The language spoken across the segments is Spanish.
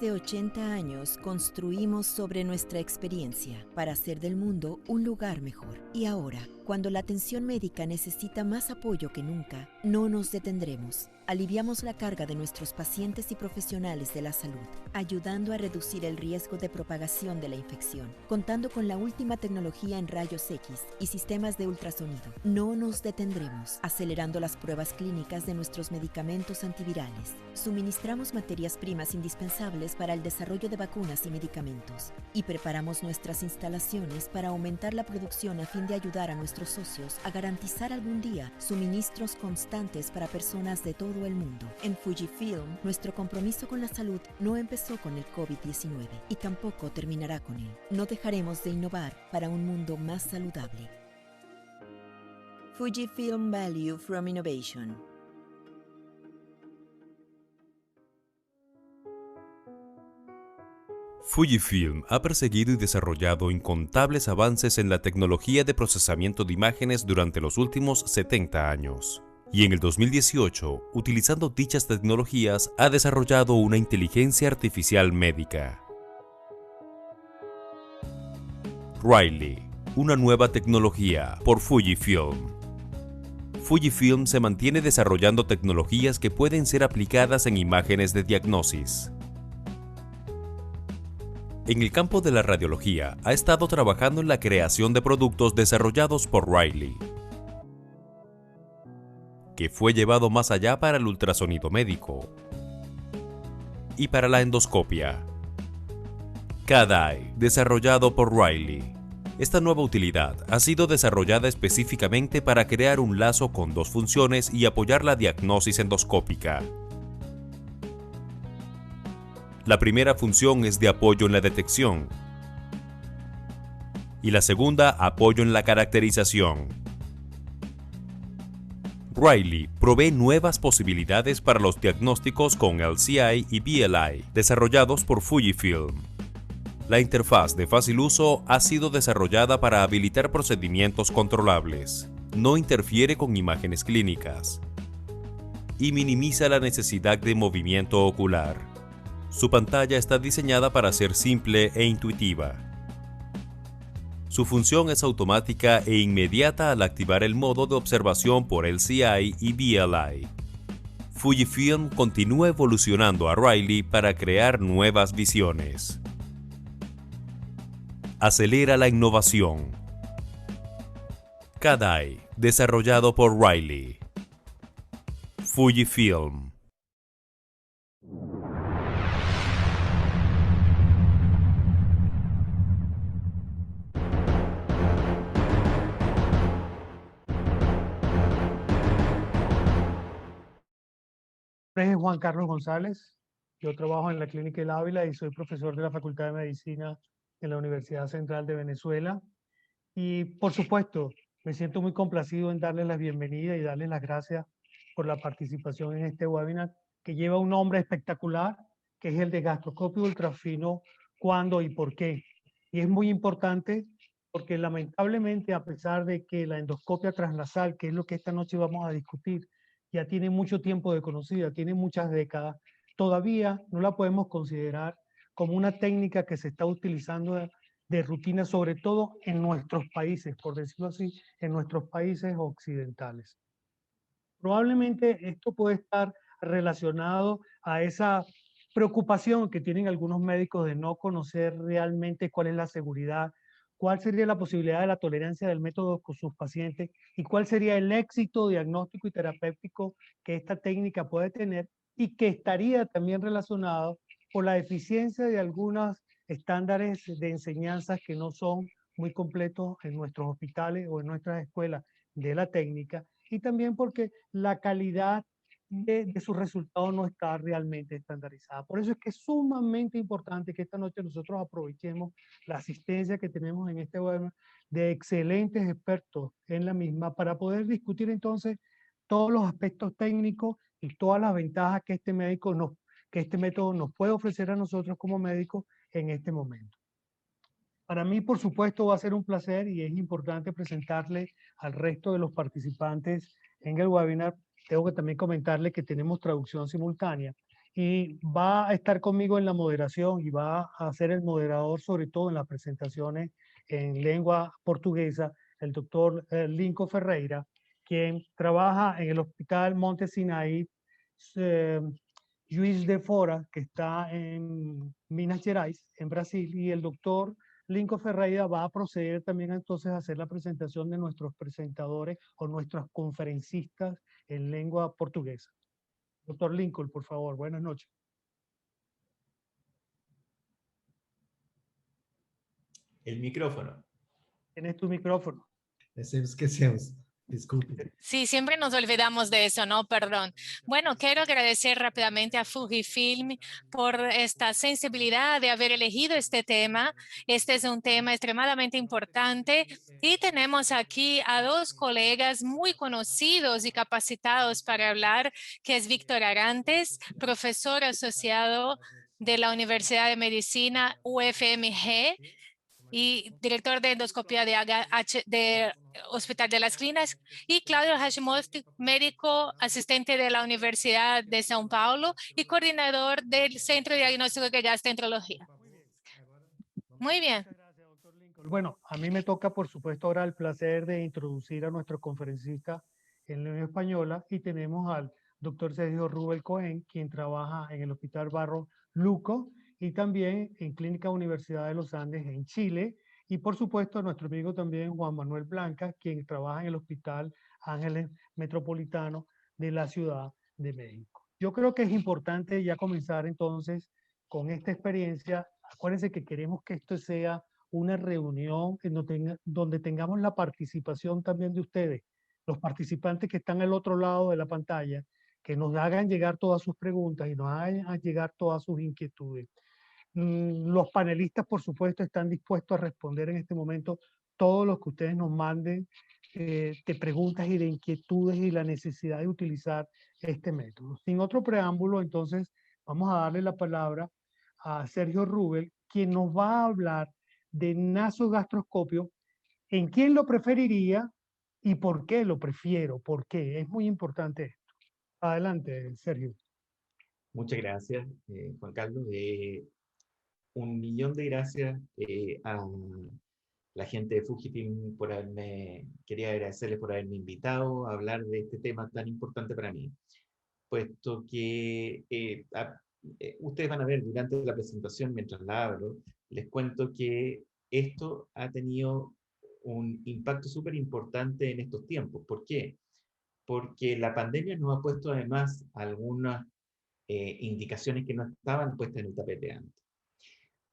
más de 80 años construimos sobre nuestra experiencia para hacer del mundo un lugar mejor. Y ahora, cuando la atención médica necesita más apoyo que nunca, no nos detendremos. Aliviamos la carga de nuestros pacientes y profesionales de la salud, ayudando a reducir el riesgo de propagación de la infección, contando con la última tecnología en rayos X y sistemas de ultrasonido. No nos detendremos, acelerando las pruebas clínicas de nuestros medicamentos antivirales. Suministramos materias primas indispensables para el desarrollo de vacunas y medicamentos, y preparamos nuestras instalaciones para aumentar la producción a fin de ayudar a nuestros socios a garantizar algún día suministros constantes para personas de todo el mundo. En Fujifilm, nuestro compromiso con la salud no empezó con el COVID-19 y tampoco terminará con él. No dejaremos de innovar para un mundo más saludable. Fujifilm Value from Innovation. Fujifilm ha perseguido y desarrollado incontables avances en la tecnología de procesamiento de imágenes durante los últimos 70 años. Y en el 2018, utilizando dichas tecnologías, ha desarrollado una inteligencia artificial médica. Riley, una nueva tecnología por Fujifilm. Fujifilm se mantiene desarrollando tecnologías que pueden ser aplicadas en imágenes de diagnosis. En el campo de la radiología, ha estado trabajando en la creación de productos desarrollados por Riley, que fue llevado más allá para el ultrasonido médico y para la endoscopia. CAD-EYE, desarrollado por Riley. Esta nueva utilidad ha sido desarrollada específicamente para crear un lazo con dos funciones y apoyar la diagnosis endoscópica. La primera función es de apoyo en la detección y la segunda, apoyo en la caracterización. Riley provee nuevas posibilidades para los diagnósticos con LCI y BLI, desarrollados por Fujifilm. La interfaz de fácil uso ha sido desarrollada para habilitar procedimientos controlables, no interfiere con imágenes clínicas y minimiza la necesidad de movimiento ocular. Su pantalla está diseñada para ser simple e intuitiva. Su función es automática e inmediata al activar el modo de observación por LCI y BLI. Fujifilm continúa evolucionando a Riley para crear nuevas visiones. Acelera la innovación. CAD-EYE, desarrollado por Riley. Fujifilm. Mi nombre es Juan Carlos González, yo trabajo en la Clínica El Ávila y soy profesor de la Facultad de Medicina en la Universidad Central de Venezuela. Y por supuesto, me siento muy complacido en darles la bienvenida y darles las gracias por la participación en este webinar que lleva un nombre espectacular, que es el de gastroscopio ultrafino, cuándo y por qué. Y es muy importante porque lamentablemente, a pesar de que la endoscopia transnasal, que es lo que esta noche vamos a discutir, ya tiene mucho tiempo de conocida, tiene muchas décadas, todavía no la podemos considerar como una técnica que se está utilizando de rutina, sobre todo en nuestros países, por decirlo así, en nuestros países occidentales. Probablemente esto puede estar relacionado a esa preocupación que tienen algunos médicos de no conocer realmente cuál es la seguridad, cuál sería la posibilidad de la tolerancia del método con sus pacientes y cuál sería el éxito diagnóstico y terapéutico que esta técnica puede tener, y que estaría también relacionado por la eficiencia de algunos estándares de enseñanzas que no son muy completos en nuestros hospitales o en nuestras escuelas de la técnica, y también porque la calidad de sus resultados no está realmente estandarizada. Por eso es que es sumamente importante que esta noche nosotros aprovechemos la asistencia que tenemos en este webinar de excelentes expertos en la misma para poder discutir entonces todos los aspectos técnicos y todas las ventajas que que este método nos puede ofrecer a nosotros como médicos en este momento. Para mí, por supuesto, va a ser un placer y es importante presentarle al resto de los participantes en el webinar. Tengo que también comentarle que tenemos traducción simultánea y va a estar conmigo en la moderación y va a ser el moderador sobre todo en las presentaciones en lengua portuguesa, el doctor Lincoln Ferreira, quien trabaja en el Hospital Monte Sinaí, eh, Juiz de Fora, que está en Minas Gerais, en Brasil, y el doctor Lincoln Ferreira va a proceder también entonces a hacer la presentación de nuestros presentadores o nuestros conferencistas en lengua portuguesa. Doctor Lincoln, por favor, buenas noches. El micrófono. Tienes tu micrófono. Esquecemos, disculpe. Sí, siempre nos olvidamos de eso, ¿no? Perdón. Bueno, quiero agradecer rápidamente a Fujifilm por esta sensibilidad de haber elegido este tema. Este es un tema extremadamente importante y tenemos aquí a dos colegas muy conocidos y capacitados para hablar, que es Víctor Arantes, profesor asociado de la Universidad de Medicina UFMG y director de endoscopia de Hospital de las Clínicas, y Claudio Hashimoto, médico asistente de la Universidad de São Paulo y coordinador del Centro de Diagnóstico de Gastroenterología. Muy bien. Muchas gracias, doctor Lincoln. Bueno, a mí me toca, por supuesto, ahora el placer de introducir a nuestro conferencista en lengua española y tenemos al doctor Sergio Rubel Cohen, quien trabaja en el Hospital Barro Luco y también en Clínica Universidad de los Andes en Chile. Y por supuesto, nuestro amigo también Juan Manuel Blanca, quien trabaja en el Hospital Ángeles Metropolitano de la Ciudad de México. Yo creo que es importante ya comenzar entonces con esta experiencia. Acuérdense que queremos que esto sea una reunión en donde tengamos la participación también de ustedes, los participantes que están al otro lado de la pantalla, que nos hagan llegar todas sus preguntas y nos hagan llegar todas sus inquietudes. Los panelistas, por supuesto, están dispuestos a responder en este momento todo lo que ustedes nos manden de preguntas y de inquietudes y la necesidad de utilizar este método. Sin otro preámbulo, entonces, vamos a darle la palabra a Sergio Rubel, quien nos va a hablar de nasogastroscopio, en quién lo preferiría y por qué lo prefiero, por qué. Es muy importante esto. Adelante, Sergio. Muchas gracias, Juan Carlos. 1.000.000 de gracias a la gente de Fujifilm por quería agradecerles por haberme invitado a hablar de este tema tan importante para mí, puesto que ustedes van a ver durante la presentación, mientras la hablo, les cuento que esto ha tenido un impacto súper importante en estos tiempos. ¿Por qué? Porque la pandemia nos ha puesto además algunas indicaciones que no estaban puestas en el tapete antes.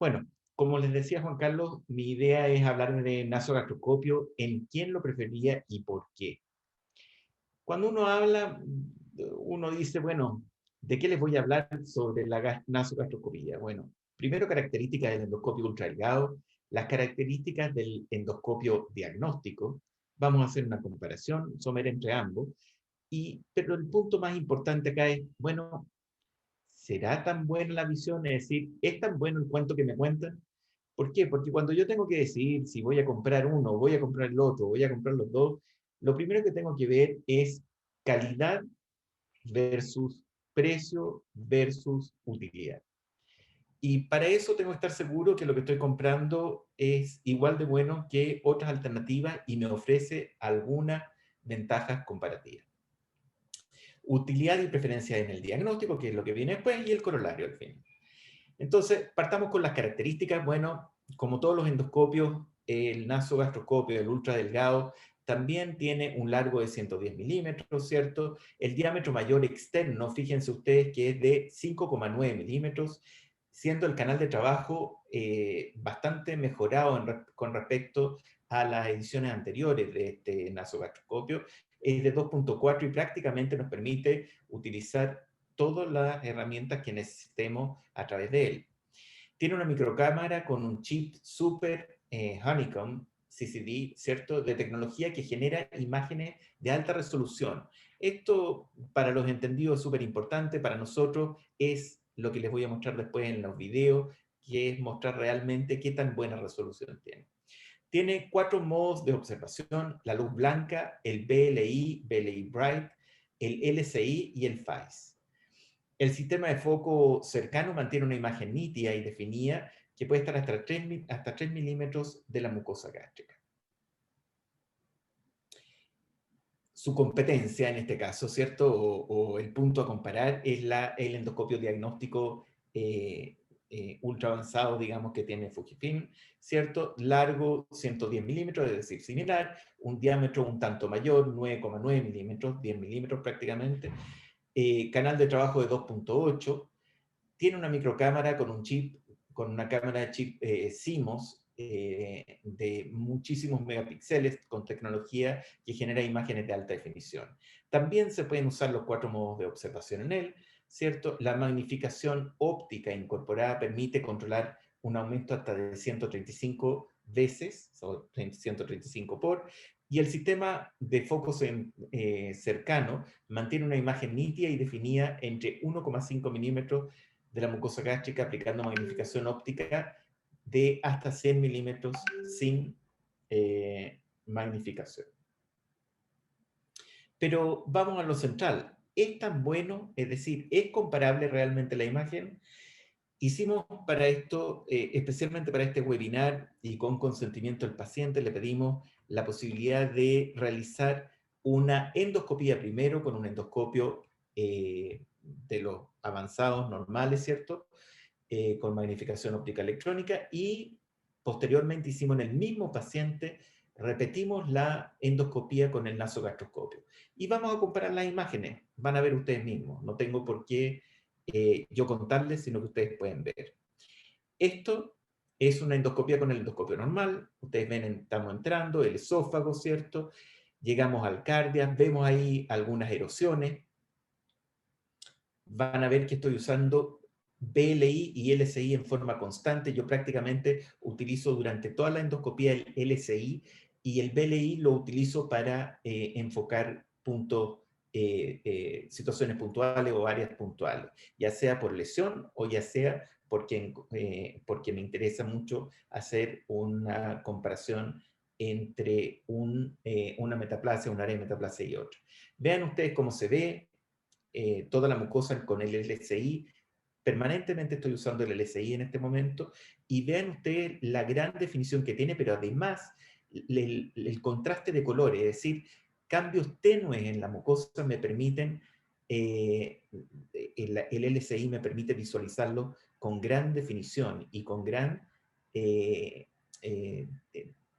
Bueno, como les decía Juan Carlos, mi idea es hablar de nasogastroscopio, en quién lo preferiría y por qué. Cuando uno habla, uno dice, bueno, ¿de qué les voy a hablar sobre la nasogastroscopía? Bueno, primero características del endoscopio ultradelgado, las características del endoscopio diagnóstico. Vamos a hacer una comparación somera entre ambos. Pero el punto más importante acá es, bueno, ¿será tan buena la visión? Es decir, ¿es tan bueno el cuento que me cuentan? ¿Por qué? Porque cuando yo tengo que decidir si voy a comprar uno, voy a comprar el otro, voy a comprar los dos, lo primero que tengo que ver es calidad versus precio versus utilidad. Y para eso tengo que estar seguro que lo que estoy comprando es igual de bueno que otras alternativas y me ofrece algunas ventajas comparativas. Utilidad y preferencia en el diagnóstico, que es lo que viene después, y el corolario al fin. Entonces, partamos con las características. Bueno, como todos los endoscopios, el nasogastroscopio, el ultradelgado, también tiene un largo de 110 milímetros, ¿cierto? El diámetro mayor externo, fíjense ustedes que es de 5,9 milímetros, siendo el canal de trabajo bastante mejorado con respecto a las ediciones anteriores de este nasogastroscopio. Es de 2.4 y prácticamente nos permite utilizar todas las herramientas que necesitemos a través de él. Tiene una microcámara con un chip super Honeycomb CCD, ¿cierto? De tecnología que genera imágenes de alta resolución. Esto, para los entendidos, es súper importante. Para nosotros es lo que les voy a mostrar después en los videos, que es mostrar realmente qué tan buena resolución tiene. Tiene 4 modos de observación: la luz blanca, el BLI, BLI Bright, el LCI y el FAIS. El sistema de foco cercano mantiene una imagen nítida y definida que puede estar hasta 3 milímetros de la mucosa gástrica. Su competencia en este caso, ¿cierto? O el punto a comparar es el endoscopio diagnóstico ultra avanzado, digamos, que tiene Fujifilm, ¿cierto? Largo 110 milímetros, es decir, similar, un diámetro un tanto mayor, 9,9 milímetros, 10 milímetros prácticamente, canal de trabajo de 2.8, tiene una microcámara con un chip, con una cámara de chip CMOS, de muchísimos megapíxeles con tecnología que genera imágenes de alta definición. También se pueden usar los 4 modos de observación en él, ¿cierto? La magnificación óptica incorporada permite controlar un aumento hasta de 135 veces, o 135 por, y el sistema de focos cercano mantiene una imagen nítida y definida entre 1,5 milímetros de la mucosa gástrica aplicando magnificación óptica de hasta 100 milímetros sin magnificación. Pero vamos a lo central. ¿Es tan bueno? Es decir, ¿es comparable realmente la imagen? Hicimos para esto, especialmente para este webinar y con consentimiento del paciente, le pedimos la posibilidad de realizar una endoscopía primero con un endoscopio de los avanzados normales, ¿cierto? Con magnificación óptica electrónica, y posteriormente hicimos en el mismo paciente, repetimos la endoscopía con el nasogastroscopio. Y vamos a comparar las imágenes, van a ver ustedes mismos, no tengo por qué yo contarles, sino que ustedes pueden ver. Esto es una endoscopía con el endoscopio normal, ustedes ven, estamos entrando, el esófago, ¿cierto? Llegamos al cardias, vemos ahí algunas erosiones, van a ver que estoy usando BLI y LSI en forma constante. Yo prácticamente utilizo durante toda la endoscopía el LSI, y el BLI lo utilizo para enfocar puntos, situaciones puntuales o áreas puntuales, ya sea por lesión o ya sea porque me interesa mucho hacer una comparación entre una metaplasia, un área de metaplasia y otra. Vean ustedes cómo se ve toda la mucosa con el LSI. Permanentemente estoy usando el LSI en este momento, y vean ustedes la gran definición que tiene, pero además el contraste de colores, es decir, cambios tenues en la mucosa me permiten, el LSI me permite visualizarlo con gran definición y con gran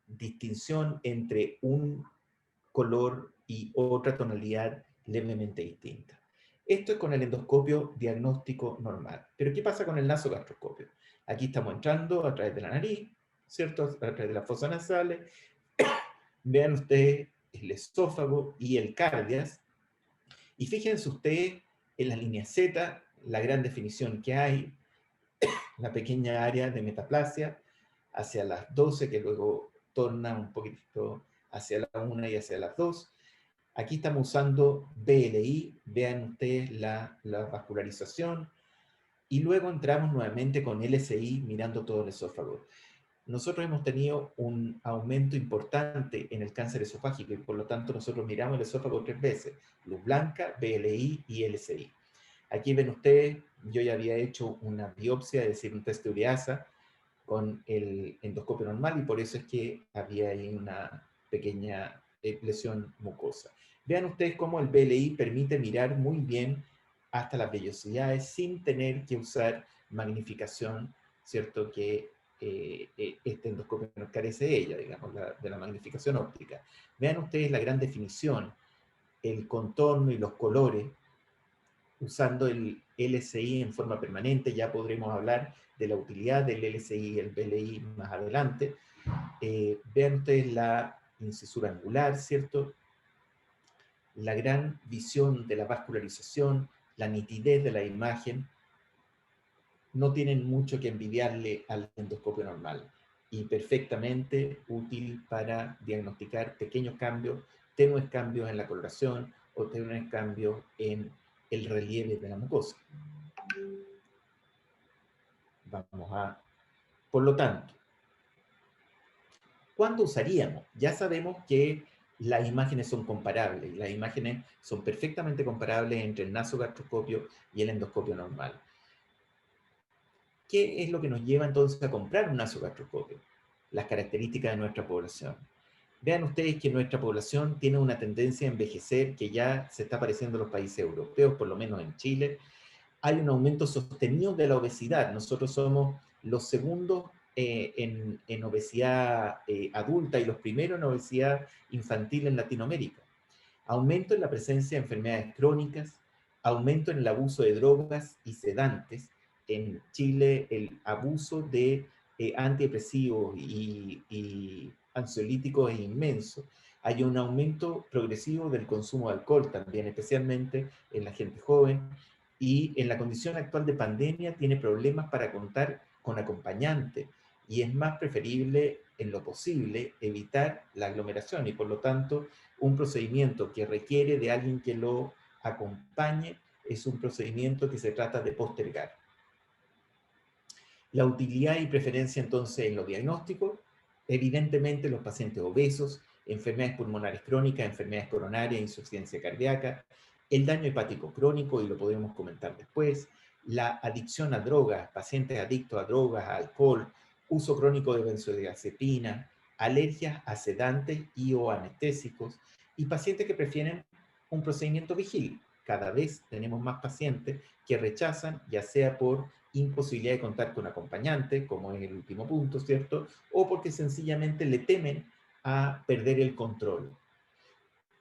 distinción entre un color y otra tonalidad levemente distinta. Esto es con el endoscopio diagnóstico normal. Pero ¿qué pasa con el nasogastroscopio? Aquí estamos entrando a través de la nariz, ¿cierto? A través de las fosas nasales. Vean ustedes el esófago y el cardias. Y fíjense ustedes en la línea Z, la gran definición que hay, la pequeña área de metaplasia hacia las 12, que luego torna un poquito hacia la 1 y hacia las 2. Aquí estamos usando BLI, vean ustedes la vascularización, y luego entramos nuevamente con LSI mirando todo el esófago. Nosotros hemos tenido un aumento importante en el cáncer esofágico, y por lo tanto nosotros miramos el esófago 3 veces, luz blanca, BLI y LSI. Aquí ven ustedes, yo ya había hecho una biopsia, es decir, un test de ureasa con el endoscopio normal, y por eso es que había ahí una pequeña lesión mucosa. Vean ustedes cómo el BLI permite mirar muy bien hasta las vellosidades sin tener que usar magnificación, ¿cierto? Que este endoscopio nos carece de ella, digamos, de la magnificación óptica. Vean ustedes la gran definición, el contorno y los colores, usando el LSI en forma permanente. Ya podremos hablar de la utilidad del LSI y el BLI más adelante. Vean ustedes la incisura angular, ¿cierto? La gran visión de la vascularización, la nitidez de la imagen, no tienen mucho que envidiarle al endoscopio normal, y perfectamente útil para diagnosticar pequeños cambios, tenues cambios en la coloración o tenues cambios en el relieve de la mucosa. Por lo tanto, ¿cuándo usaríamos? Ya sabemos que las imágenes son comparables. Las imágenes son perfectamente comparables entre el nasogastroscopio y el endoscopio normal. ¿Qué es lo que nos lleva entonces a comprar un nasogastroscopio? Las características de nuestra población. Vean ustedes que nuestra población tiene una tendencia a envejecer que ya se está apareciendo en los países europeos, por lo menos en Chile. Hay un aumento sostenido de la obesidad. Nosotros somos los segundos en obesidad adulta y los primeros en obesidad infantil en Latinoamérica. Aumento en la presencia de enfermedades crónicas, aumento en el abuso de drogas y sedantes. En Chile el abuso de antidepresivos y ansiolíticos es inmenso. Hay un aumento progresivo del consumo de alcohol también, especialmente en la gente joven, y en la condición actual de pandemia tiene problemas para contar con acompañante, y es más preferible en lo posible evitar la aglomeración, y por lo tanto un procedimiento que requiere de alguien que lo acompañe es un procedimiento que se trata de postergar. La utilidad y preferencia entonces en los diagnósticos, evidentemente los pacientes obesos, enfermedades pulmonares crónicas, enfermedades coronarias, insuficiencia cardíaca, el daño hepático crónico, y lo podemos comentar después, la adicción a drogas, pacientes adictos a drogas, a alcohol, uso crónico de benzodiazepina, alergias a sedantes y o anestésicos, y pacientes que prefieren un procedimiento vigil. Cada vez tenemos más pacientes que rechazan, ya sea por imposibilidad de contar con acompañante, como es el último punto, ¿cierto? O porque sencillamente le temen a perder el control.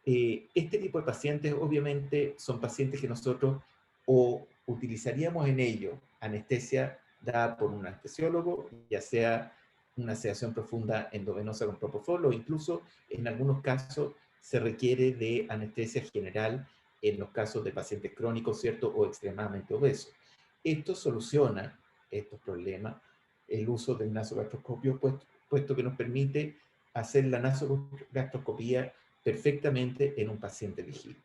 Este tipo de pacientes obviamente son pacientes que nosotros o utilizaríamos en ellos anestesia dada por un anestesiólogo, ya sea una sedación profunda endovenosa con propofol, o incluso en algunos casos se requiere de anestesia general en los casos de pacientes crónicos, ¿cierto? O extremadamente obesos. Esto soluciona estos problemas, el uso del nasogastroscopio, puesto que nos permite hacer la nasogastroscopía perfectamente en un paciente vigil.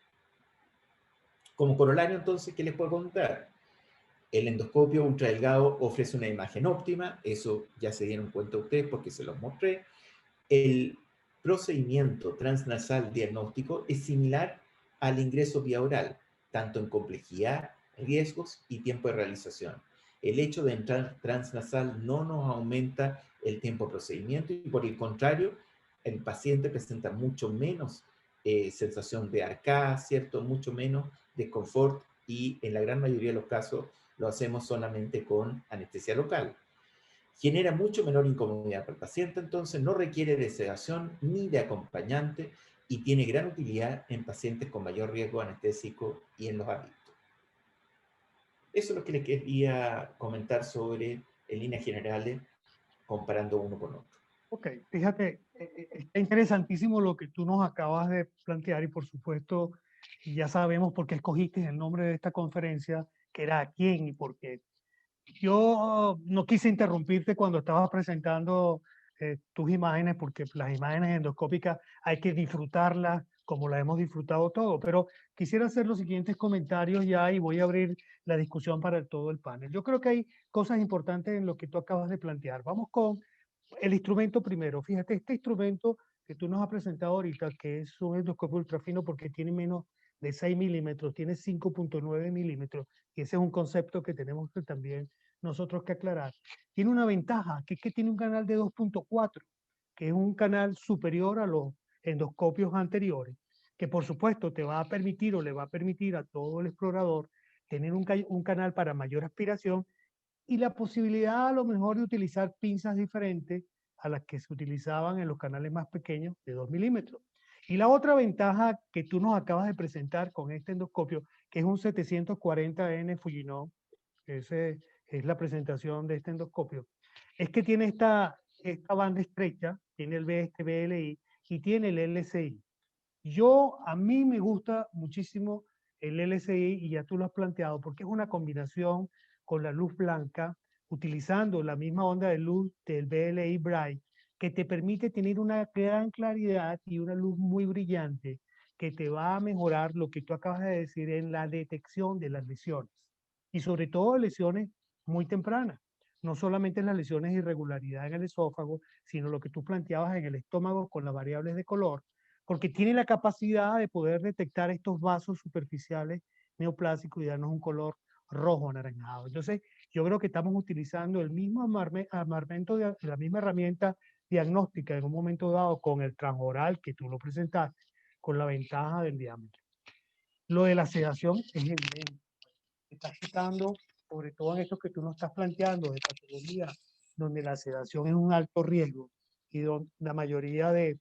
Como corolario, entonces, ¿qué les puedo contar? El endoscopio ultradelgado ofrece una imagen óptima, eso ya se dieron cuenta ustedes porque se los mostré. El procedimiento transnasal diagnóstico es similar al ingreso vía oral, tanto en complejidad, riesgos y tiempo de realización. El hecho de entrar transnasal no nos aumenta el tiempo de procedimiento, y por el contrario, el paciente presenta mucho menos sensación de arcada, ¿cierto? Mucho menos desconfort, y en la gran mayoría de los casos lo hacemos solamente con anestesia local. Genera mucho menor incomodidad para el paciente, entonces no requiere de sedación ni de acompañante, y tiene gran utilidad en pacientes con mayor riesgo anestésico y en los adictos. Eso es lo que les quería comentar sobre, en líneas generales, comparando uno con otro. Ok, fíjate, está interesantísimo lo que tú nos acabas de plantear, y por supuesto ya sabemos por qué escogiste el nombre de esta conferencia, que era a quién y por qué. Yo no quise interrumpirte cuando estabas presentando tus imágenes, porque las imágenes endoscópicas hay que disfrutarlas como las hemos disfrutado todo, pero quisiera hacer los siguientes comentarios ya, y voy a abrir la discusión para todo el panel. Yo creo que hay cosas importantes en lo que tú acabas de plantear. Vamos con el instrumento primero. Fíjate, este instrumento que tú nos has presentado ahorita, que es un endoscopio ultrafino porque tiene menos de 6 milímetros, tiene 5.9 milímetros, y ese es un concepto que tenemos que también nosotros que aclarar. Tiene una ventaja, que es que tiene un canal de 2.4, que es un canal superior a los endoscopios anteriores, que por supuesto te va a permitir, o le va a permitir a todo el explorador tener un canal para mayor aspiración, y la posibilidad a lo mejor de utilizar pinzas diferentes a las que se utilizaban en los canales más pequeños de 2 milímetros. Y la otra ventaja que tú nos acabas de presentar con este endoscopio, que es un 740N Fujinov, esa es la presentación de este endoscopio, es que tiene esta banda estrecha, tiene el BLI y tiene el LCI. A mí me gusta muchísimo el LCI, y ya tú lo has planteado, porque es una combinación con la luz blanca, utilizando la misma onda de luz del BLI Bright, que te permite tener una gran claridad y una luz muy brillante, que te va a mejorar lo que tú acabas de decir en la detección de las lesiones, y sobre todo lesiones muy tempranas. No solamente las lesiones de irregularidad en el esófago, sino lo que tú planteabas en el estómago con las variables de color, porque tiene la capacidad de poder detectar estos vasos superficiales neoplásicos y darnos un color rojo anaranjado. Entonces, yo creo que estamos utilizando el mismo armamento, la misma herramienta diagnóstica en un momento dado con el transoral que tú lo presentaste, con la ventaja del diámetro. Lo de la sedación es evidente. Estás citando, sobre todo en esto que tú nos estás planteando, de patología, donde la sedación es un alto riesgo y donde la mayoría de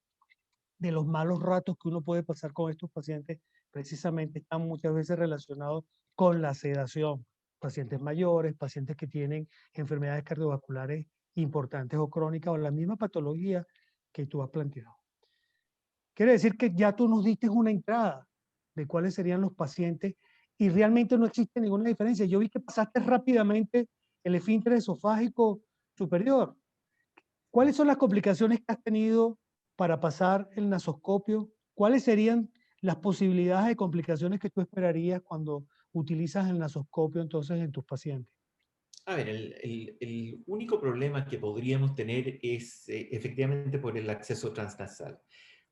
los malos ratos que uno puede pasar con estos pacientes precisamente están muchas veces relacionados con la sedación. Pacientes mayores, pacientes que tienen enfermedades cardiovasculares importantes o crónicas o la misma patología que tú has planteado. Quiere decir que ya tú nos diste una entrada de cuáles serían los pacientes y realmente no existe ninguna diferencia. Yo vi que pasaste rápidamente el esfínter esofágico superior. ¿Cuáles son las complicaciones que has tenido para pasar el nasoscopio? ¿Cuáles serían las posibilidades de complicaciones que tú esperarías cuando utilizas el nasoscopio entonces en tus pacientes? A ver, el único problema que podríamos tener es efectivamente por el acceso transnasal.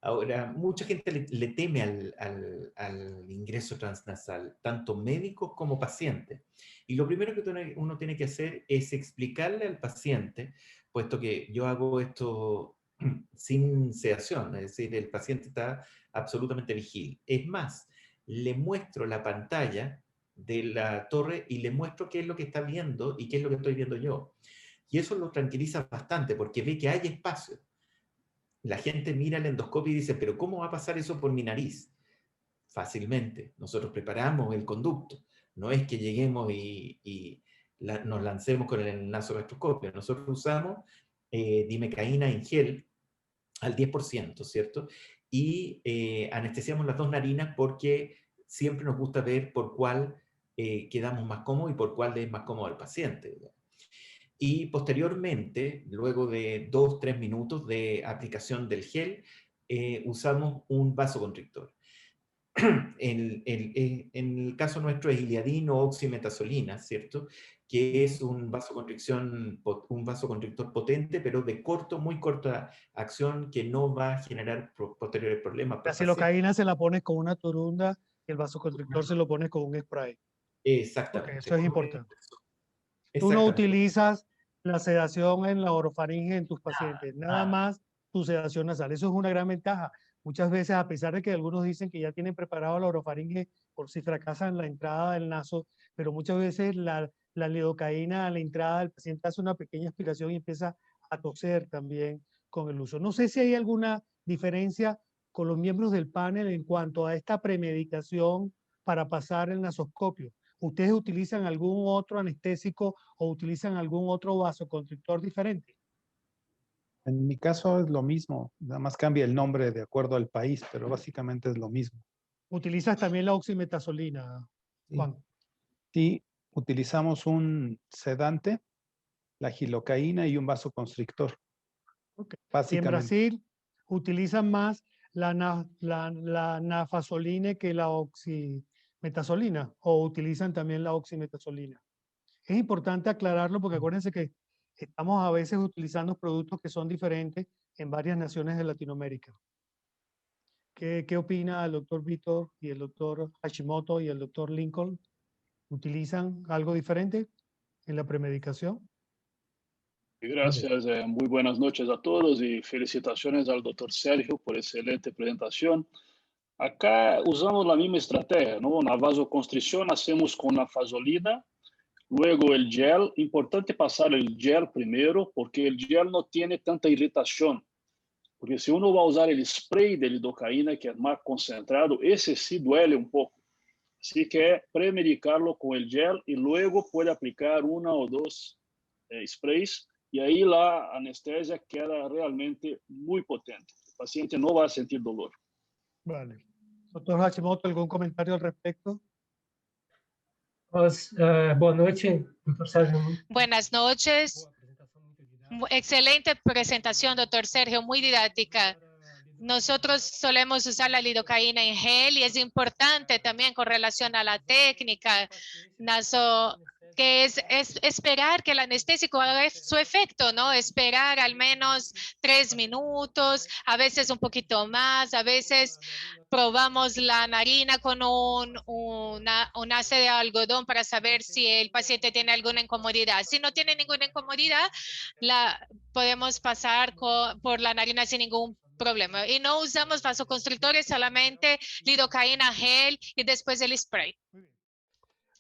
Ahora, mucha gente le teme al ingreso transnasal, tanto médicos como pacientes. Y lo primero que uno tiene que hacer es explicarle al paciente, puesto que yo hago esto sin sedación, es decir, el paciente está absolutamente vigil. Es más, le muestro la pantalla de la torre y le muestro qué es lo que está viendo y qué es lo que estoy viendo yo. Y eso lo tranquiliza bastante porque ve que hay espacio. La gente mira el endoscopio y dice, pero ¿cómo va a pasar eso por mi nariz? Fácilmente. Nosotros preparamos el conducto. No es que lleguemos y nos lancemos con el nasogastroscopio. Nosotros usamos dimecaína en gel al 10%, ¿cierto? Y anestesiamos las dos narinas porque siempre nos gusta ver por cuál quedamos más cómodos y por cuál es más cómodo al paciente. Y posteriormente, luego de 2-3 minutos de aplicación del gel, usamos un vasoconstrictor. En el caso nuestro es iliadina o oximetazolina, ¿cierto? Que es un vasoconstrictor potente, pero de muy corta acción que no va a generar posteriores problemas. La silocaína se la pones con una turunda y el vasoconstrictor se lo pones con un spray. Exactamente. Okay, eso es importante. Tú no Exactamente. utilizas la sedación en la orofaringe en tus pacientes, nada más tu sedación nasal. Eso es una gran ventaja. Muchas veces, a pesar de que algunos dicen que ya tienen preparado la orofaringe por si fracasan la entrada del naso, pero muchas veces la lidocaína a la entrada del paciente hace una pequeña aspiración y empieza a toser también con el uso. No sé si hay alguna diferencia con los miembros del panel en cuanto a esta premedicación para pasar el nasoscopio. ¿Ustedes utilizan algún otro anestésico o utilizan algún otro vasoconstrictor diferente? En mi caso es lo mismo, nada más cambia el nombre de acuerdo al país, pero básicamente es lo mismo. ¿Utilizas también la oximetazolina, Juan? Sí, utilizamos un sedante, la gilocaína y un vasoconstrictor. Okay. Básicamente. ¿Y en Brasil utilizan más la nafazoline que la oximetazolina o utilizan también la oximetazolina? Es importante aclararlo porque acuérdense que estamos a veces utilizando productos que son diferentes en varias naciones de Latinoamérica. ¿Qué opina el doctor Víctor y el doctor Hashimoto y el doctor Lincoln? ¿Utilizan algo diferente en la premedicación? Gracias, muy buenas noches a todos y felicitaciones al doctor Sergio por excelente presentación. Acá usamos la misma estrategia, ¿no? La vasoconstricción hacemos con la fazolina, luego el gel. Importante pasar el gel primero porque el gel no tiene tanta irritación. Porque si uno va a usar el spray de lidocaína, que es más concentrado, ese sí duele un poco. Así que premedicarlo con el gel y luego puede aplicar 1 o 2 sprays y ahí la anestesia queda realmente muy potente. El paciente no va a sentir dolor. Vale. Doctor Hashimoto, ¿algún comentario al respecto? Boa noite, doutor Sérgio. Buenas noches. Excelente presentación, doctor Sergio, muy didáctica. nosotros solemos usar la lidocaína en gel y es importante también con relación a la técnica que es esperar que el anestésico haga su efecto, ¿no? Esperar al menos 3 minutos, a veces un poquito más, a veces probamos la narina con un ase de algodón para saber si el paciente tiene alguna incomodidad. Si no tiene ninguna incomodidad, podemos pasar por la narina sin ningún problema. Y no usamos vasoconstrictores, solamente lidocaína gel y después el spray.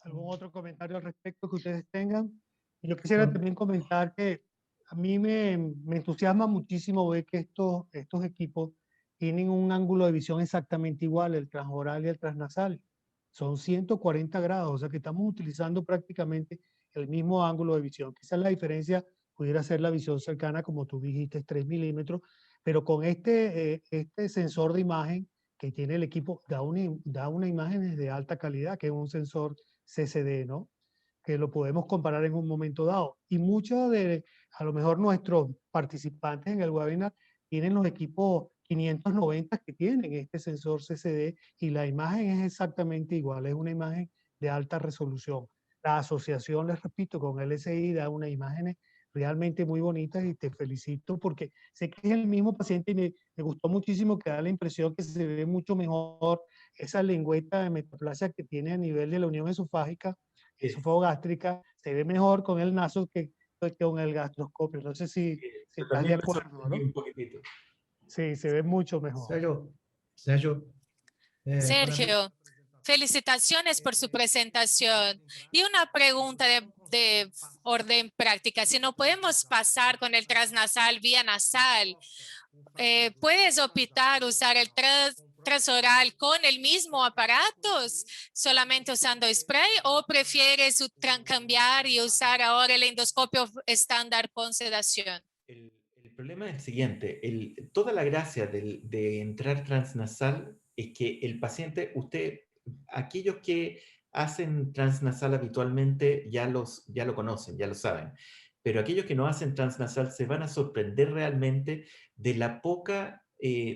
¿Algún otro comentario al respecto que ustedes tengan? Y yo quisiera también comentar que a mí me entusiasma muchísimo ver que estos equipos tienen un ángulo de visión exactamente igual, el transoral y el transnasal. Son 140 grados, o sea que estamos utilizando prácticamente el mismo ángulo de visión. Quizás la diferencia pudiera ser la visión cercana, como tú dijiste, 3 milímetros, pero con este sensor de imagen que tiene el equipo, da una imagen de alta calidad, que es un sensor CCD, ¿no? Que lo podemos comparar en un momento dado. Y muchos a lo mejor nuestros participantes en el webinar tienen los equipos 590 que tienen este sensor CCD y la imagen es exactamente igual, es una imagen de alta resolución. La asociación, les repito, con LSI da unas imágenes realmente muy bonitas y te felicito porque sé que es el mismo paciente y me gustó muchísimo que da la impresión que se ve mucho mejor esa lengüeta de metaplasia que tiene a nivel de la unión esofágica, esofagogástrica, se ve mejor con el naso que con el gastroscopio. No sé si estás de acuerdo, ¿no? Un poquitito. Sí, se ve mucho mejor. Sergio, Sergio, felicitaciones por su presentación. Y una pregunta de orden práctica. Si no podemos pasar con el transnasal vía nasal, ¿puedes optar usar el transoral con el mismo aparato, solamente usando spray, o prefieres cambiar y usar ahora el endoscopio estándar con sedación? El problema es el siguiente, toda la gracia de entrar transnasal es que el paciente, aquellos que hacen transnasal habitualmente ya lo conocen, ya lo saben, pero aquellos que no hacen transnasal se van a sorprender realmente de la poca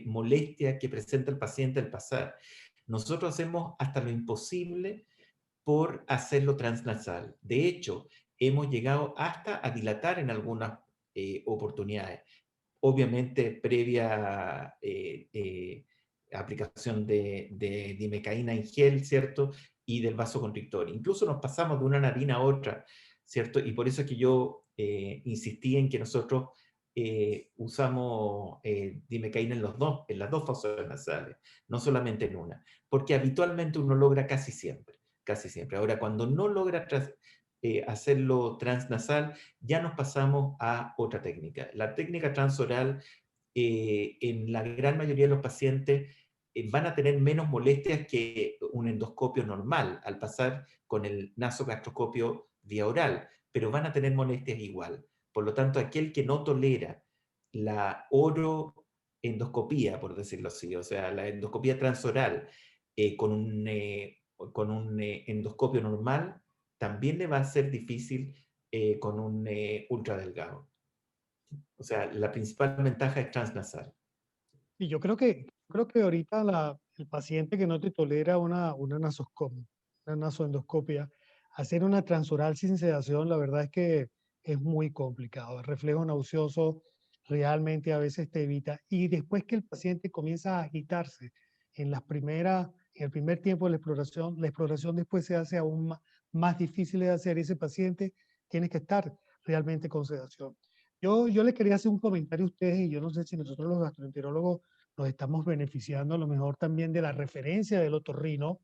molestia que presenta el paciente al pasar. Nosotros hacemos hasta lo imposible por hacerlo transnasal. De hecho, hemos llegado hasta a dilatar en algunas oportunidades. Obviamente, previa aplicación de dimecaína en gel, ¿cierto? Y del vasoconstrictor. Incluso nos pasamos de una narina a otra, ¿cierto? Y por eso es que yo insistí en que nosotros usamos dimecaína en las dos fosas nasales, no solamente en una, porque habitualmente uno logra casi siempre. Ahora, cuando no logra hacerlo transnasal, ya nos pasamos a otra técnica. La técnica transoral, en la gran mayoría de los pacientes, van a tener menos molestias que un endoscopio normal al pasar con el nasogastroscopio vía oral, pero van a tener molestias igual. Por lo tanto, aquel que no tolera la oroendoscopía, por decirlo así, o sea, la endoscopía transoral con un endoscopio normal, también le va a ser difícil con un ultradelgado. O sea, la principal ventaja es transnasal. Y yo creo que ahorita el paciente que no te tolera una nasoscopia, una nasoendoscopia, hacer una transoral sin sedación, la verdad es que es muy complicado. El reflejo nauseoso realmente a veces te evita. Y después que el paciente comienza a agitarse en el primer tiempo de la exploración después se hace aún más difícil de hacer. Ese paciente tiene que estar realmente con sedación. Yo le quería hacer un comentario a ustedes y yo no sé si nosotros los gastroenterólogos nos estamos beneficiando a lo mejor también de la referencia del otorrino,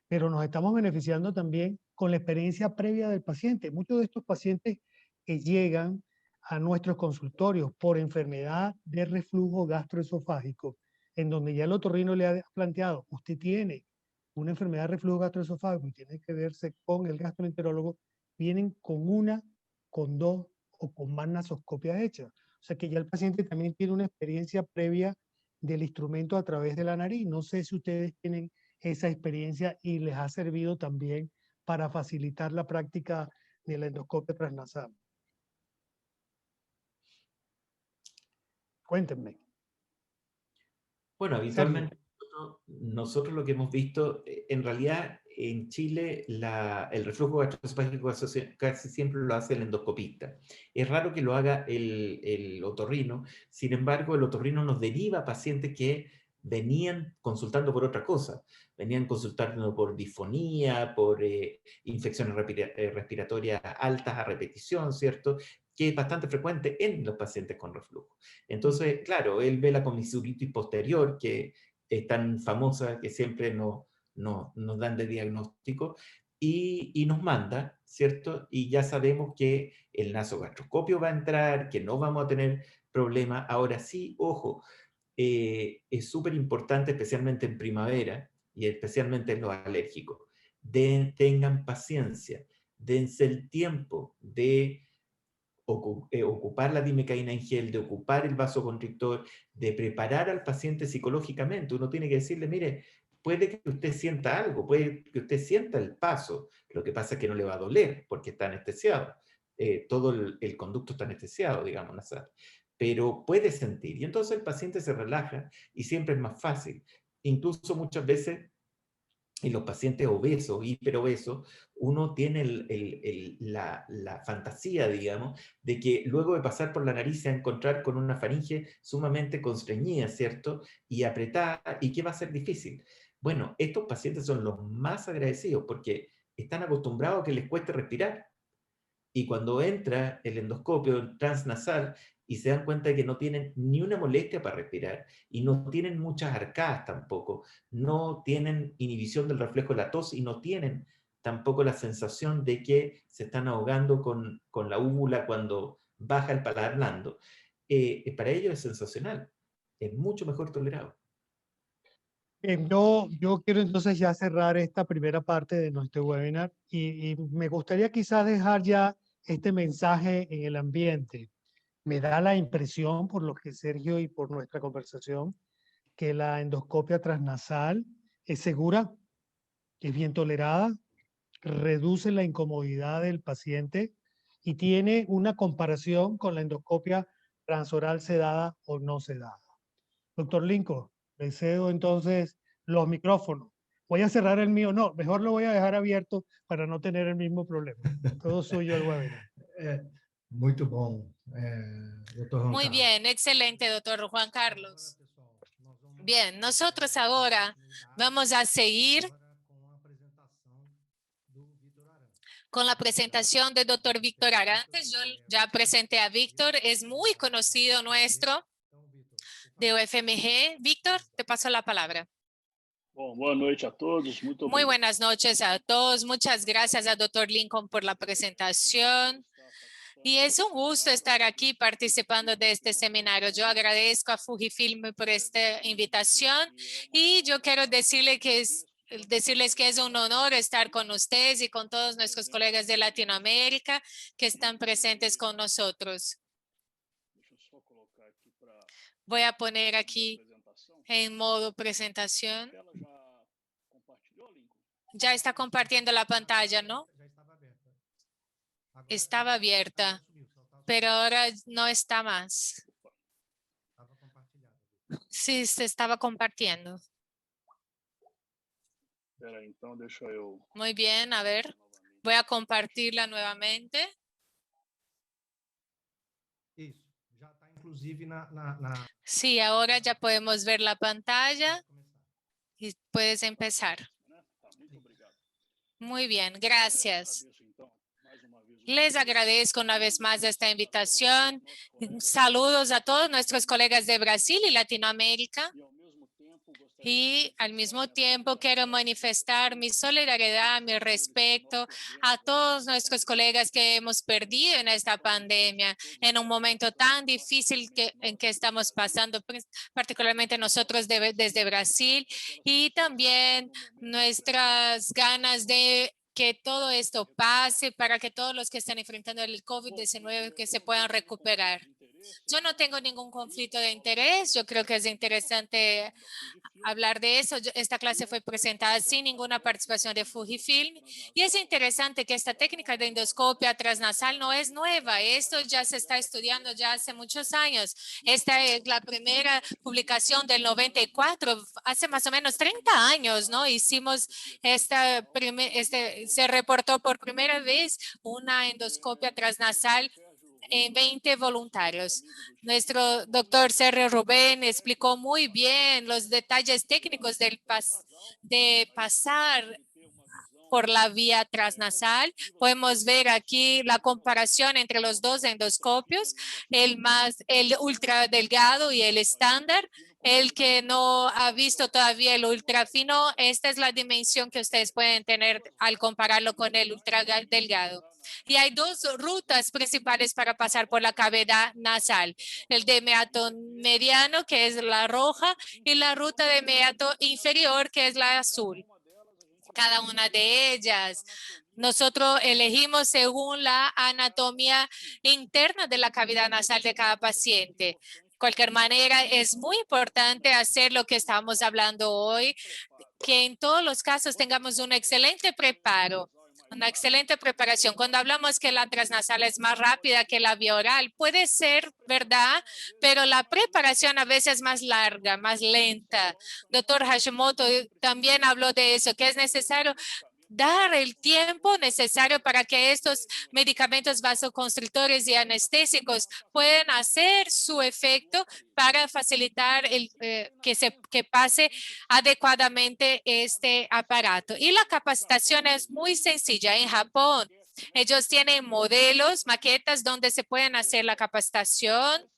pero nos estamos beneficiando también con la experiencia previa del paciente. Muchos de estos pacientes que llegan a nuestros consultorios por enfermedad de reflujo gastroesofágico, en donde ya el otorrino le ha planteado, usted tiene una enfermedad de reflujo gastroesofágico y tiene que verse con el gastroenterólogo, vienen con una, con dos o con más nasoscopias hechas. O sea que ya el paciente también tiene una experiencia previa del instrumento a través de la nariz. No sé si ustedes tienen esa experiencia y les ha servido también para facilitar la práctica de la endoscopia transnasal. Cuéntenme. Bueno, habitualmente nosotros lo que hemos visto, en realidad en Chile el reflujo gastroesofágico casi siempre lo hace el endoscopista. Es raro que lo haga el otorrino, sin embargo el otorrino nos deriva a pacientes que venían consultando por otra cosa, venían consultando por disfonía, por infecciones respiratorias altas a repetición, ¿cierto?, que es bastante frecuente en los pacientes con reflujo. Entonces, claro, él ve la comisuritis posterior, que es tan famosa que siempre nos dan de diagnóstico, y nos manda, ¿cierto? Y ya sabemos que el nasogastroscopio va a entrar, que no vamos a tener problema. Ahora sí, ojo, es súper importante, especialmente en primavera, y especialmente en los alérgicos, tengan paciencia, dense el tiempo de ocupar la dimecaína en gel, de ocupar el vasoconstrictor, de preparar al paciente psicológicamente. Uno tiene que decirle, mire, puede que usted sienta algo, puede que usted sienta el paso, lo que pasa es que no le va a doler porque está anestesiado. Todo el conducto está anestesiado, digamos, nasal. Pero puede sentir, y entonces el paciente se relaja y siempre es más fácil. Incluso muchas veces en los pacientes obesos, hiperobesos, uno tiene la fantasía, digamos, de que luego de pasar por la nariz se va a encontrar con una faringe sumamente constreñida, ¿cierto? Y apretada, y que va a ser difícil. Bueno, estos pacientes son los más agradecidos porque están acostumbrados a que les cueste respirar. Y cuando entra el endoscopio transnasal y se dan cuenta de que no tienen ni una molestia para respirar y no tienen muchas arcadas tampoco, no tienen inhibición del reflejo de la tos y no tienen tampoco la sensación de que se están ahogando con la úvula cuando baja el paladar blando, para ellos es sensacional, es mucho mejor tolerado. Yo quiero entonces ya cerrar esta primera parte de nuestro webinar y me gustaría quizás dejar ya este mensaje en el ambiente. Me da la impresión, por lo que Sergio y por nuestra conversación, que la endoscopia transnasal es segura, es bien tolerada, reduce la incomodidad del paciente y tiene una comparación con la endoscopia transoral sedada o no sedada. Doctor Lincoln, le cedo entonces los micrófonos. Voy a cerrar el mío. No, mejor lo voy a dejar abierto para no tener el mismo problema. Todo suyo el webinar. Muito bom, doutor Juan Muy Carlos. bien, excelente, doctor Juan Carlos. Bien, nosotros ahora vamos a seguir con la presentación del doctor Víctor Arantes. Yo ya presenté a Víctor, es muy conocido nuestro de UFMG. Víctor, te paso la palabra. Bom, boa noite a todos. Muito Muy obrigado. buenas noches a todos. Muchas gracias al doctor Lincoln por la presentación. Y es un gusto estar aquí participando de este seminario. Yo agradezco a Fujifilm por esta invitación y yo quiero decirles que es un honor estar con ustedes y con todos nuestros colegas de Latinoamérica que están presentes con nosotros. Deixa eu só colocar aqui para Voy a poner aquí apresentação. en modo presentación. Ela já compartilhou, Lincoln? Ya está compartiendo la pantalla, ¿no? Estaba abierta, pero ahora no está más. Sí, se estaba compartiendo. Espera aí, então deixa eu Muy bien, a ver, voy a compartirla nuevamente. Isso, já está inclusive na... Sí, ahora ya podemos ver la pantalla y puedes empezar. né? Tá, muito obrigado. Muy bien, gracias. Agradeço, então, mais uma vez. Les agradezco una vez más esta invitación. Saludos a todos nuestros colegas de Brasil y Latinoamérica. E Y ao mesmo tempo gostaria al mismo tiempo quiero manifestar mi solidaridad, mi respeto a todos nuestros colegas que hemos perdido en esta pandemia, en un momento tan difícil en que estamos pasando, particularmente nosotros desde Brasil, y también nuestras ganas de que todo esto pase para que todos los que están enfrentando el COVID-19 que se puedan recuperar. Yo no tengo ningún conflicto de interés. Yo creo que es interesante hablar de eso. Esta clase fue presentada sin ninguna participación de Fujifilm y es interesante que esta técnica de endoscopia transnasal no es nueva. Esto ya se está estudiando ya hace muchos años. Esta es la primera publicación del 94, hace más o menos 30 años, ¿no? Hicimos se reportó por primera vez una endoscopia transnasal en 20 voluntarios. Nuestro doctor Sergio Rubén explicó muy bien los detalles técnicos de pasar por la vía transnasal. Podemos ver aquí la comparación entre los dos endoscopios, el ultra delgado y el estándar. El que no ha visto todavía el ultra fino, esta es la dimensión que ustedes pueden tener al compararlo con el ultra delgado. Y hay dos rutas principales para pasar por la cavidad nasal. El de meato mediano, que es la roja, y la ruta de meato inferior, que es la azul. Cada una de ellas nosotros elegimos según la anatomía interna de la cavidad nasal de cada paciente. De cualquier manera, es muy importante hacer lo que estamos hablando hoy, que en todos los casos tengamos un excelente preparo. Una excelente preparación. Cuando hablamos que la transnasal es más rápida que la vía oral, puede ser verdad, pero la preparación a veces es más larga, más lenta. Doctor Hashimoto también habló de eso, que es necesario dar el tiempo necesario para que estos medicamentos vasoconstrictores y anestésicos puedan hacer su efecto para facilitar que pase adecuadamente este aparato. Y la capacitación es muy sencilla. En Japón, ellos tienen modelos, maquetas donde se pueden hacer la capacitación,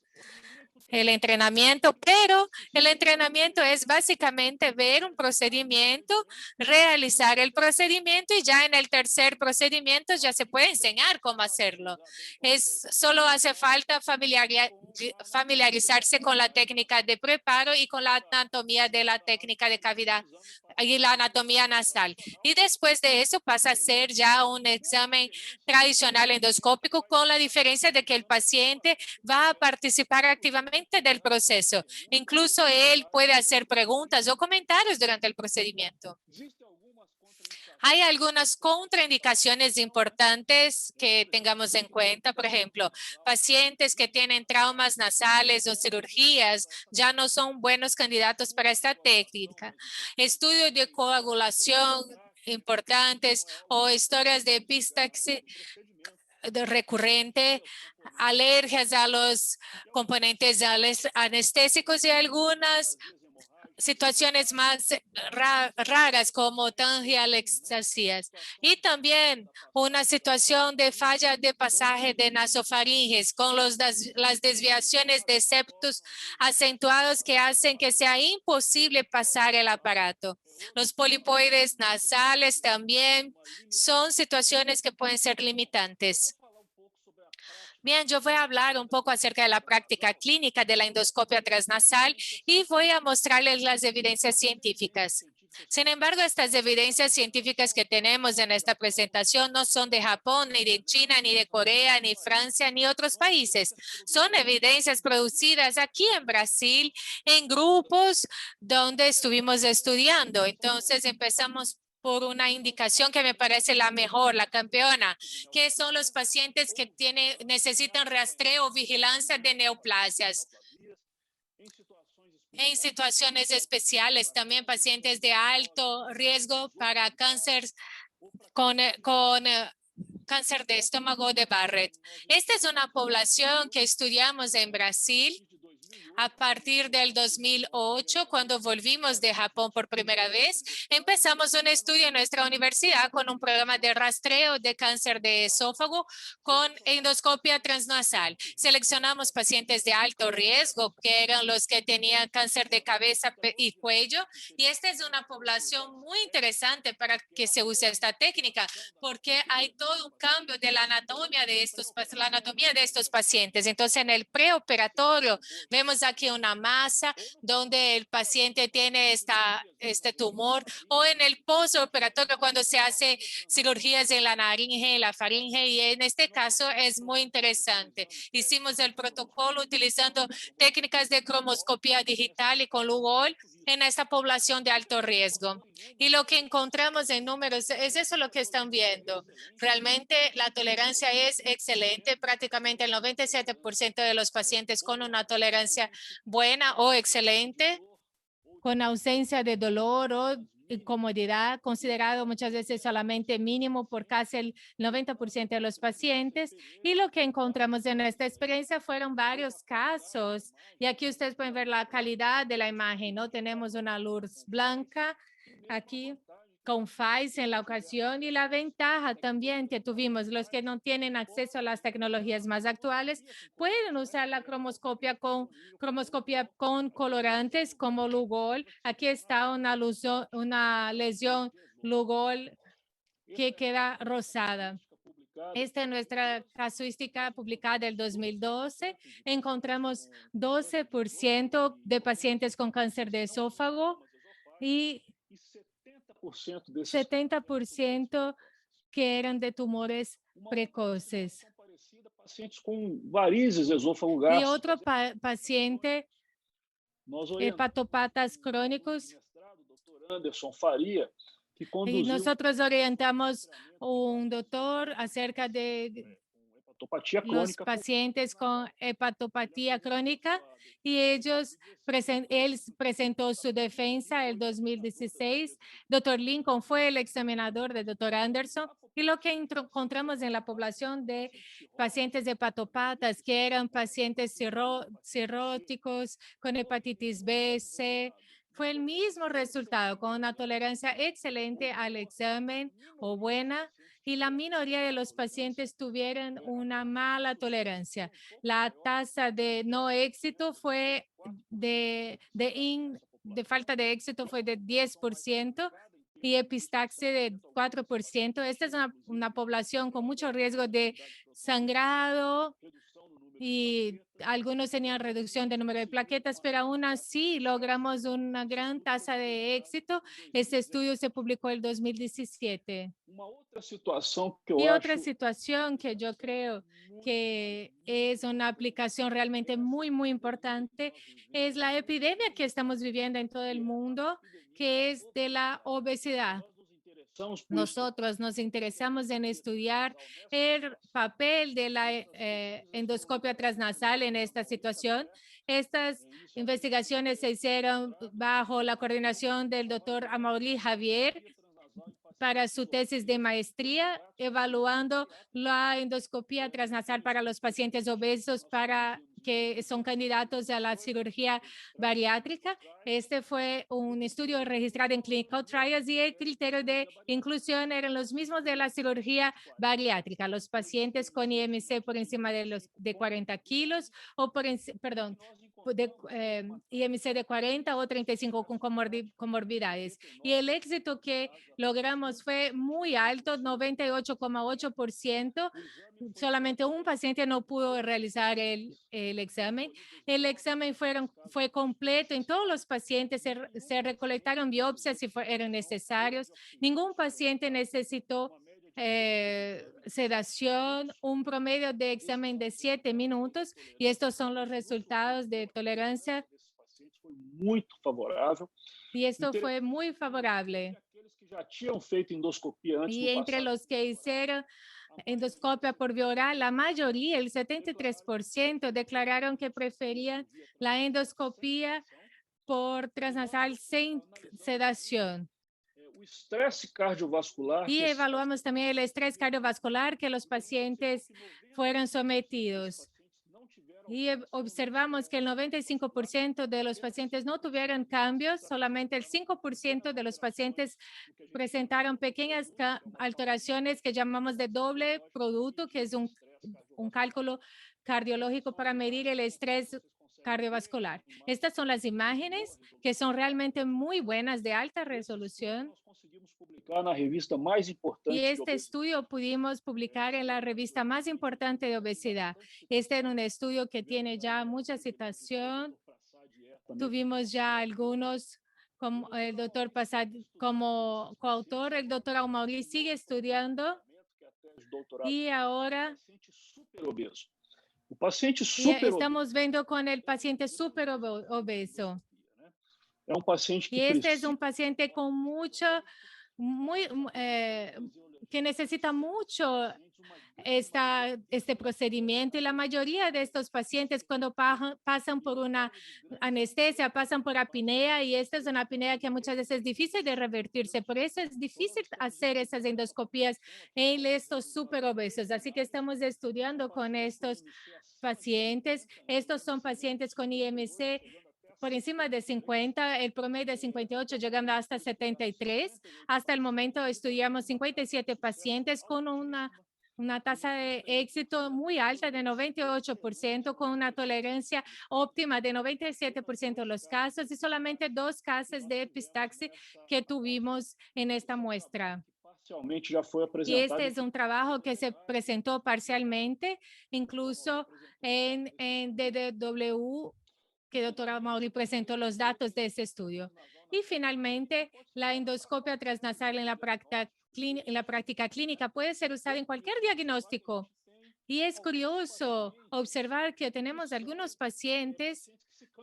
el entrenamiento, pero el entrenamiento es básicamente ver un procedimiento, realizar el procedimiento y ya en el tercer procedimiento ya se puede enseñar cómo hacerlo. Solo hace falta familiarizarse con la técnica de preparo y con la anatomía de la técnica de cavidad y la anatomía nasal. Y después de eso pasa a ser ya un examen tradicional endoscópico con la diferencia de que el paciente va a participar activamente del proceso. Incluso él puede hacer preguntas o comentarios durante el procedimiento. Hay algunas contraindicaciones importantes que tengamos en cuenta. Por ejemplo, pacientes que tienen traumas nasales o cirugías ya no son buenos candidatos para esta técnica. Estudios de coagulación importantes o historias de epistaxia recurrente, alergias a los componentes anestésicos y algunas situaciones más raras como tangialexasias y también una situación de falla de pasaje de nasofaringes con las desviaciones de septos acentuados que hacen que sea imposible pasar el aparato. Los polipoides nasales también son situaciones que pueden ser limitantes. Bien, yo voy a hablar un poco acerca de la práctica clínica de la endoscopia transnasal y voy a mostrarles las evidencias científicas. Sin embargo, estas evidencias científicas que tenemos en esta presentación no son de Japón, ni de China, ni de Corea, ni Francia, ni otros países. Son evidencias producidas aquí en Brasil en grupos donde estuvimos estudiando. Entonces, empezamos por una indicación que me parece la mejor, la campeona, que son los pacientes que necesitan rastreo o vigilancia de neoplasias. En situaciones especiales, también pacientes de alto riesgo para cáncer con cáncer de estómago de Barrett. Esta es una población que estudiamos en Brasil a partir del 2008, cuando volvimos de Japón por primera vez. Empezamos un estudio en nuestra universidad con un programa de rastreo de cáncer de esófago con endoscopia transnasal. Seleccionamos pacientes de alto riesgo, que eran los que tenían cáncer de cabeza y cuello. Y esta es una población muy interesante para que se use esta técnica, porque hay todo un cambio de la anatomía de estos pacientes. Entonces, en el preoperatorio, vemos aquí una masa donde el paciente tiene este tumor, o en el postoperatorio cuando se hace cirugías en la naringe y la faringe, y en este caso es muy interesante. Hicimos el protocolo utilizando técnicas de cromoscopía digital y con Lugol en esta población de alto riesgo. Y lo que encontramos en números es eso lo que están viendo. Realmente la tolerancia es excelente. Prácticamente el 97% de los pacientes con una tolerancia buena o excelente, con ausencia de dolor o incomodidad, considerado muchas veces solamente mínimo por casi el 90% de los pacientes. Y lo que encontramos en esta experiencia fueron varios casos. Y aquí ustedes pueden ver la calidad de la imagen, ¿no? Tenemos una luz blanca aquí con FAIS en la ocasión, y la ventaja también que tuvimos, los que no tienen acceso a las tecnologías más actuales pueden usar la cromoscopia con colorantes como Lugol. Aquí está una lesión Lugol que queda rosada. Esta es nuestra casuística publicada del 2012. Encontramos 12% de pacientes con cáncer de esófago y 70% que eran de tumores precoces. Pacientes com varizes Y otro esofagogásticas. paciente, hepatopatas crónicos. Dr. Anderson Faria, que Y conduziu nosotros orientamos un doctor acerca de hepatopatia los crônica. pacientes con hepatopatía crónica, y él presentó su defensa el 2016. Dr. Lincoln fue el examinador de Dr. Anderson, y lo que encontramos en la población de pacientes hepatopatas, que eran pacientes cirróticos con hepatitis B, C, fue el mismo resultado, con una tolerancia excelente al examen o buena, y la minoría de los pacientes tuvieron una mala tolerancia. La tasa de no éxito fue de falta de éxito fue de 10% y epistaxia de 4%. Esta es una población con mucho riesgo de sangrado, y algunos tenían reducción de número de plaquetas, pero aún así logramos una gran tasa de éxito. Este estudio se publicó en 2017. Y otra situación que yo creo que es una aplicación realmente muy, muy importante es la epidemia que estamos viviendo en todo el mundo, que es de la obesidad. Nosotros nos interesamos en estudiar el papel de la endoscopia transnasal en esta situación. Estas investigaciones se hicieron bajo la coordinación del doctor Amaury Javier para su tesis de maestría, evaluando la endoscopia transnasal para los pacientes obesos que son candidatos a la cirugía bariátrica. Este fue un estudio registrado en Clinical Trials, y el criterio de inclusión eran los mismos de la cirugía bariátrica. Los pacientes con IMC por encima de 40 kilos o IMC de 40 o 35 con comorbidades. Y el éxito que logramos fue muy alto, 98,8%. Solamente un paciente no pudo realizar el examen. El examen fue completo en todos los pacientes. Se recolectaron biopsias si eran necesarios. Ningún paciente necesitó sedación, un promedio de examen de 7 minutos, y estos son los resultados de tolerancia. Muy favorable. Y esto fue muy favorable. Y entre los que hicieron endoscopia por vía oral, la mayoría, el 73%, declararon que preferían la endoscopia por transnasal sin sedación. Y evaluamos también el estrés cardiovascular que los pacientes fueron sometidos. Y observamos que el 95% de los pacientes no tuvieron cambios, solamente el 5% de los pacientes presentaron pequeñas alteraciones que llamamos de doble producto, que es un cálculo cardiológico para medir el estrés cardiovascular. Estas son las imágenes que son realmente muy buenas, de alta resolución. Y este estudio pudimos publicar en la revista más importante de obesidad. Este es un estudio que tiene ya mucha citación. Tuvimos ya algunos como el doctor Passad, como coautor, el doctor Amaury sigue estudiando y ahora super obeso. O paciente y super estamos viendo con el paciente súper obeso. é paciente Y este es un paciente con mucho, que necesita mucho este procedimiento, y la mayoría de estos pacientes cuando pasan por una anestesia, pasan por apnea, y esta es una apnea que muchas veces es difícil de revertirse. Por eso es difícil hacer esas endoscopías en estos súper obesos. Así que estamos estudiando con estos pacientes. Estos son pacientes con IMC por encima de 50, el promedio de 58, llegando hasta 73. Hasta el momento estudiamos 57 pacientes con una tasa de éxito muy alta de 98%, con una tolerancia óptima de 97% de los casos, y solamente 2 casos de epistaxia que tuvimos en esta muestra. parcialmente já foi Y apresentado. este es un trabajo que se presentó parcialmente, incluso en DDW, que doctora Mauri presentó los datos de ese estudio. Y finalmente, la endoscopia transnasal en la práctica clínica puede ser usada en cualquier diagnóstico. Y es curioso observar que tenemos algunos pacientes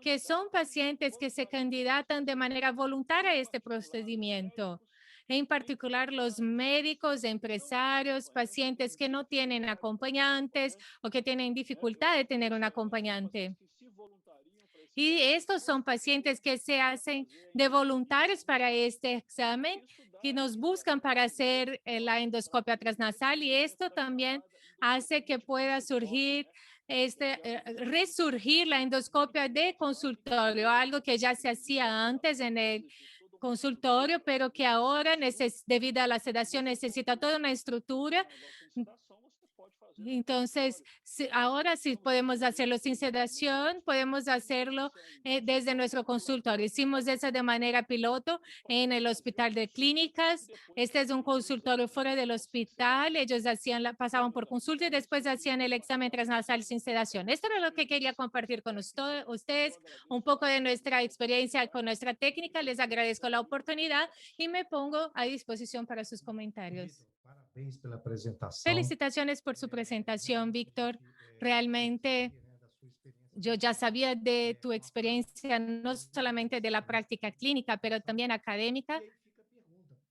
que son pacientes que se candidatan de manera voluntaria a este procedimiento. En particular, los médicos, empresarios, pacientes que no tienen acompañantes o que tienen dificultad de tener un acompañante. Y estos son pacientes que se hacen de voluntarios para este examen, que nos buscan para hacer la endoscopia transnasal, y esto también hace que pueda surgir resurgir la endoscopia de consultorio, algo que ya se hacía antes en el consultorio, pero que ahora, debido a la sedación, necesita toda una estructura. Entonces, ahora sí podemos hacerlo sin sedación, podemos hacerlo desde nuestro consultorio. Hicimos eso de manera piloto en el Hospital de Clínicas. Este es un consultorio fuera del hospital. Ellos pasaban por consulta y después hacían el examen transnasal sin sedación. Esto era lo que quería compartir con ustedes, un poco de nuestra experiencia con nuestra técnica. Les agradezco la oportunidad y me pongo a disposición para sus comentarios. Parabéns pela apresentação. Felicitaciones por su presentación, Víctor. Realmente yo ya sabía de tu experiencia, no solamente de la práctica clínica, pero también académica.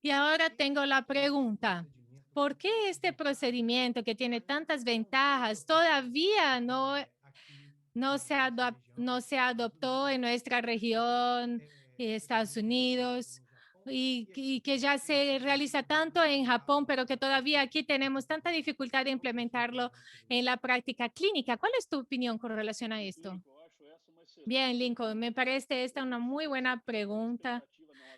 Y ahora tengo la pregunta: ¿por qué este procedimiento que tiene tantas ventajas todavía no se adoptó en nuestra región, Estados Unidos? Y que ya se realiza tanto en Japón, pero que todavía aquí tenemos tanta dificultad de implementarlo en la práctica clínica. ¿Cuál es tu opinión con relación a esto? Bien, Lincoln, me parece esta una muy buena pregunta.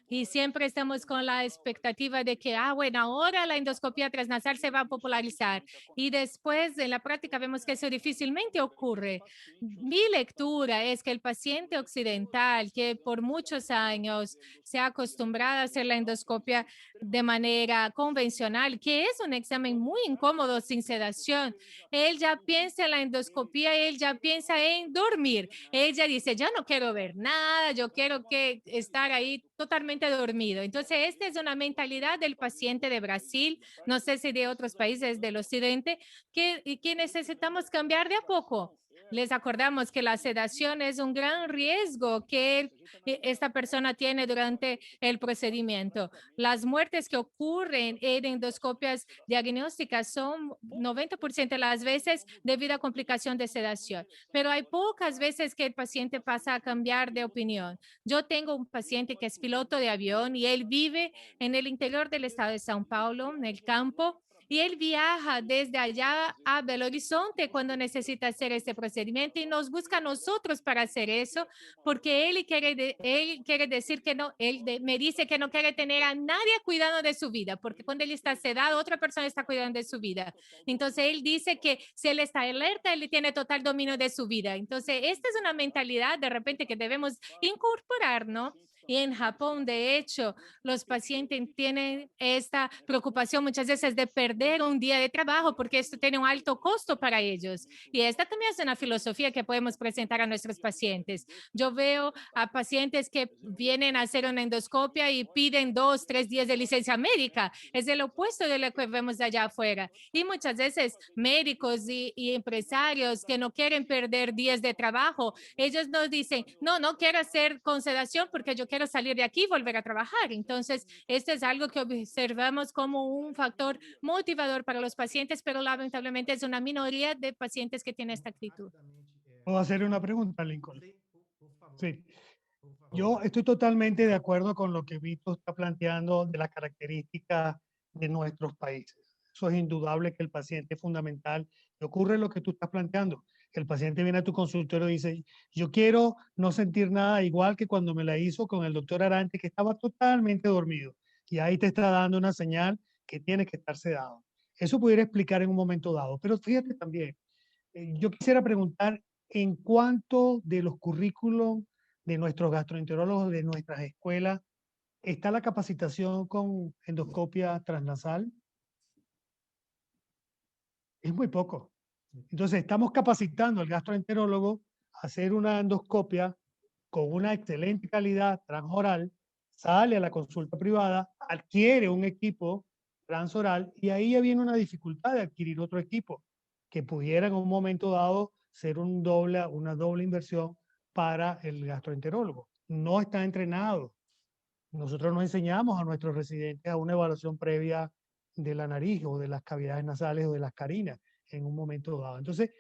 Y siempre estamos con la expectativa de que, bueno, ahora la endoscopia transnasal se va a popularizar. Y después, en la práctica, vemos que eso difícilmente ocurre. Mi lectura es que el paciente occidental, que por muchos años se ha acostumbrado a hacer la endoscopia de manera convencional, que es un examen muy incómodo sin sedación, él ya piensa en la endoscopia, él ya piensa en dormir. Ella dice, yo no quiero ver nada, yo quiero estar ahí totalmente dormido. Entonces, esta es una mentalidad del paciente de Brasil, no sé si de otros países del occidente, que necesitamos cambiar de a poco. Les acordamos que la sedación es un gran riesgo que esta persona tiene durante el procedimiento. Las muertes que ocurren en endoscopias diagnósticas son 90% de las veces debido a complicación de sedación, pero hay pocas veces que el paciente pasa a cambiar de opinión. Yo tengo un paciente que es piloto de avión y él vive en el interior del estado de São Paulo, en el campo, y él viaja desde allá a Belo Horizonte cuando necesita hacer este procedimiento y nos busca a nosotros para hacer eso, porque él quiere decir que no, me dice que no quiere tener a nadie cuidando de su vida, porque cuando él está sedado, otra persona está cuidando de su vida. Entonces, él dice que si él está alerta, él tiene total dominio de su vida. Entonces, esta es una mentalidad de repente que debemos incorporar, ¿no? Y en Japón, de hecho, los pacientes tienen esta preocupación muchas veces de perder un día de trabajo porque esto tiene un alto costo para ellos. Y esta también es una filosofía que podemos presentar a nuestros pacientes. Yo veo a pacientes que vienen a hacer una endoscopia y piden 2, 3 días de licencia médica. Es el opuesto de lo que vemos de allá afuera. Y muchas veces médicos y empresarios que no quieren perder días de trabajo, ellos nos dicen, no, no quiero hacer con sedación porque yo quiero salir de aquí y volver a trabajar. Entonces, esto es algo que observamos como un factor motivador para los pacientes, pero lamentablemente es una minoría de pacientes que tienen esta actitud. ¿Puedo hacer una pregunta, Lincoln? Sí. Yo estoy totalmente de acuerdo con lo que Vito está planteando de las características de nuestros países. Eso es indudable que el paciente es fundamental. Y ocurre lo que tú estás planteando. El paciente viene a tu consultorio y dice, yo quiero no sentir nada igual que cuando me la hizo con el doctor Arante, que estaba totalmente dormido. Y ahí te está dando una señal que tiene que estar sedado. Eso pudiera explicar en un momento dado. Pero fíjate también, yo quisiera preguntar en cuánto de los currículos de nuestros gastroenterólogos, de nuestras escuelas, está la capacitación con endoscopia transnasal. Es muy poco. Entonces, estamos capacitando al gastroenterólogo a hacer una endoscopia con una excelente calidad transoral, sale a la consulta privada, adquiere un equipo transoral y ahí ya viene una dificultad de adquirir otro equipo que pudiera en un momento dado ser una doble inversión para el gastroenterólogo. No está entrenado. Nosotros no enseñamos a nuestros residentes a una evaluación previa de la nariz o de las cavidades nasales o de las carinas en un momento dado. Entonces,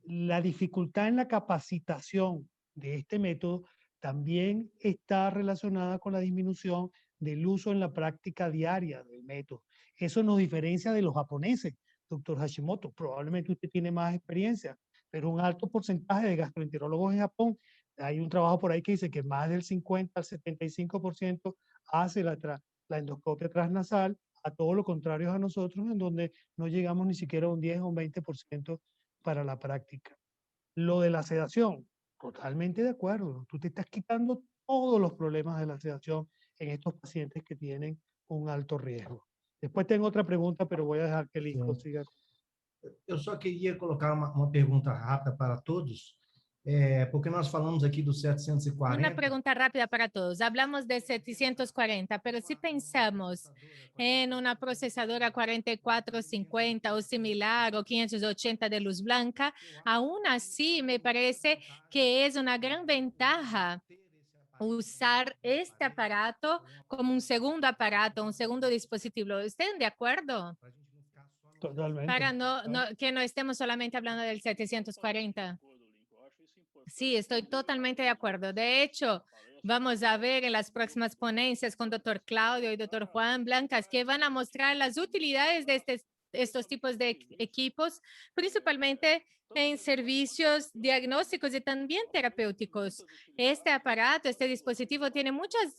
la dificultad en la capacitación de este método también está relacionada con la disminución del uso en la práctica diaria del método. Eso nos diferencia de los japoneses, doctor Hashimoto. Probablemente usted tiene más experiencia, pero un alto porcentaje de gastroenterólogos en Japón, hay un trabajo por ahí que dice que más del 50 al 75% hace la endoscopia transnasal, a todo lo contrario a nosotros, en donde no llegamos ni siquiera a un 10 o un 20% para la práctica. Lo de la sedación, totalmente de acuerdo. Tú te estás quitando todos los problemas de la sedación en estos pacientes que tienen un alto riesgo. Después tengo otra pregunta, pero voy a dejar que Lincoln siga. Eu só queria colocar uma pergunta rápida para todos, porque nós falamos aqui do Una 740. pregunta rápida para todos. Hablamos de 740, pero si pensamos en una procesadora 4450 o similar o 580 de luz blanca, aún así me parece que es una gran ventaja usar este aparato como un segundo aparato, un segundo dispositivo. ¿Están de acuerdo? Totalmente. Para que no estemos solamente hablando del 740. Sí, estoy totalmente de acuerdo. De hecho, vamos a ver en las próximas ponencias con doctor Claudio y doctor Juan Blancas que van a mostrar las utilidades de estos tipos de equipos, principalmente en servicios diagnósticos y también terapéuticos. Este aparato, este dispositivo tiene muchas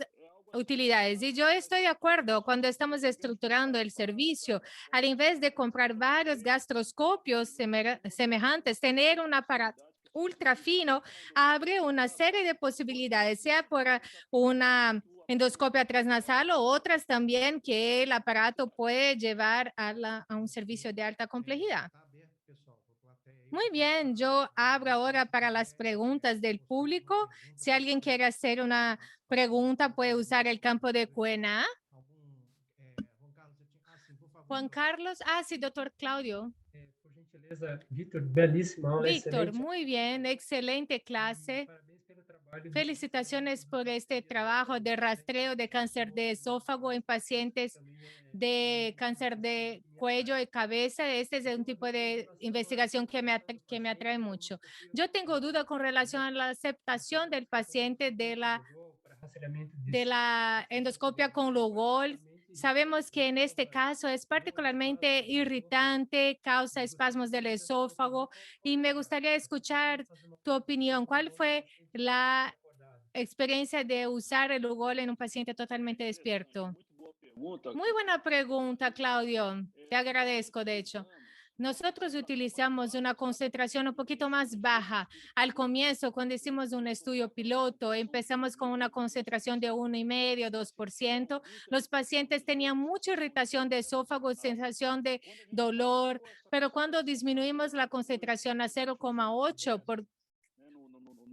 utilidades y yo estoy de acuerdo cuando estamos estructurando el servicio, al invés de comprar varios gastroscopios semejantes, tener un aparato ultra fino abre una serie de posibilidades, sea por una endoscopia transnasal o otras también que el aparato puede llevar a un servicio de alta complejidad. Muy bien, yo abro ahora para las preguntas del público. Si alguien quiere hacer una pregunta, puede usar el campo de Q&A. Juan Carlos, sí, doctor Claudio. Por gentileza, Víctor, belíssima aula, Víctor, excelente. muy bien, excelente clase. Parabéns pelo trabalho. Felicitaciones por este trabajo de rastreo de cáncer de esófago en pacientes de cáncer de cuello y cabeza. Este es un tipo de investigación que me atrae mucho. Yo tengo duda con relación a la aceptación del paciente de la endoscopia con Lugol. Sabemos que en este caso es particularmente irritante, causa espasmos del esófago y me gustaría escuchar tu opinión. ¿Cuál fue la experiencia de usar el Lugol en un paciente totalmente despierto? Muy buena pregunta, Claudio. Te agradezco, de hecho. Nosotros utilizamos una concentración un poquito más baja. Al comienzo, cuando hicimos un estudio piloto, empezamos con una concentración de 1,5, 2%. Los pacientes tenían mucha irritación de esófago, sensación de dolor, pero cuando disminuimos la concentración a 0,8,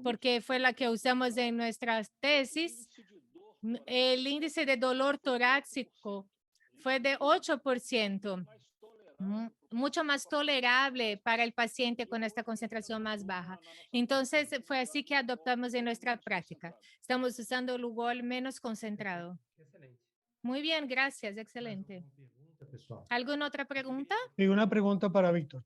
porque fue la que usamos en nuestras tesis, el índice de dolor torácico fue de 8%. Mucho más tolerable para el paciente con esta concentración más baja. Entonces, fue así que adoptamos en nuestra práctica. Estamos usando el Lugol menos concentrado. Excelente. Muy bien, gracias, excelente. ¿Alguna otra pregunta? Y una pregunta para Víctor.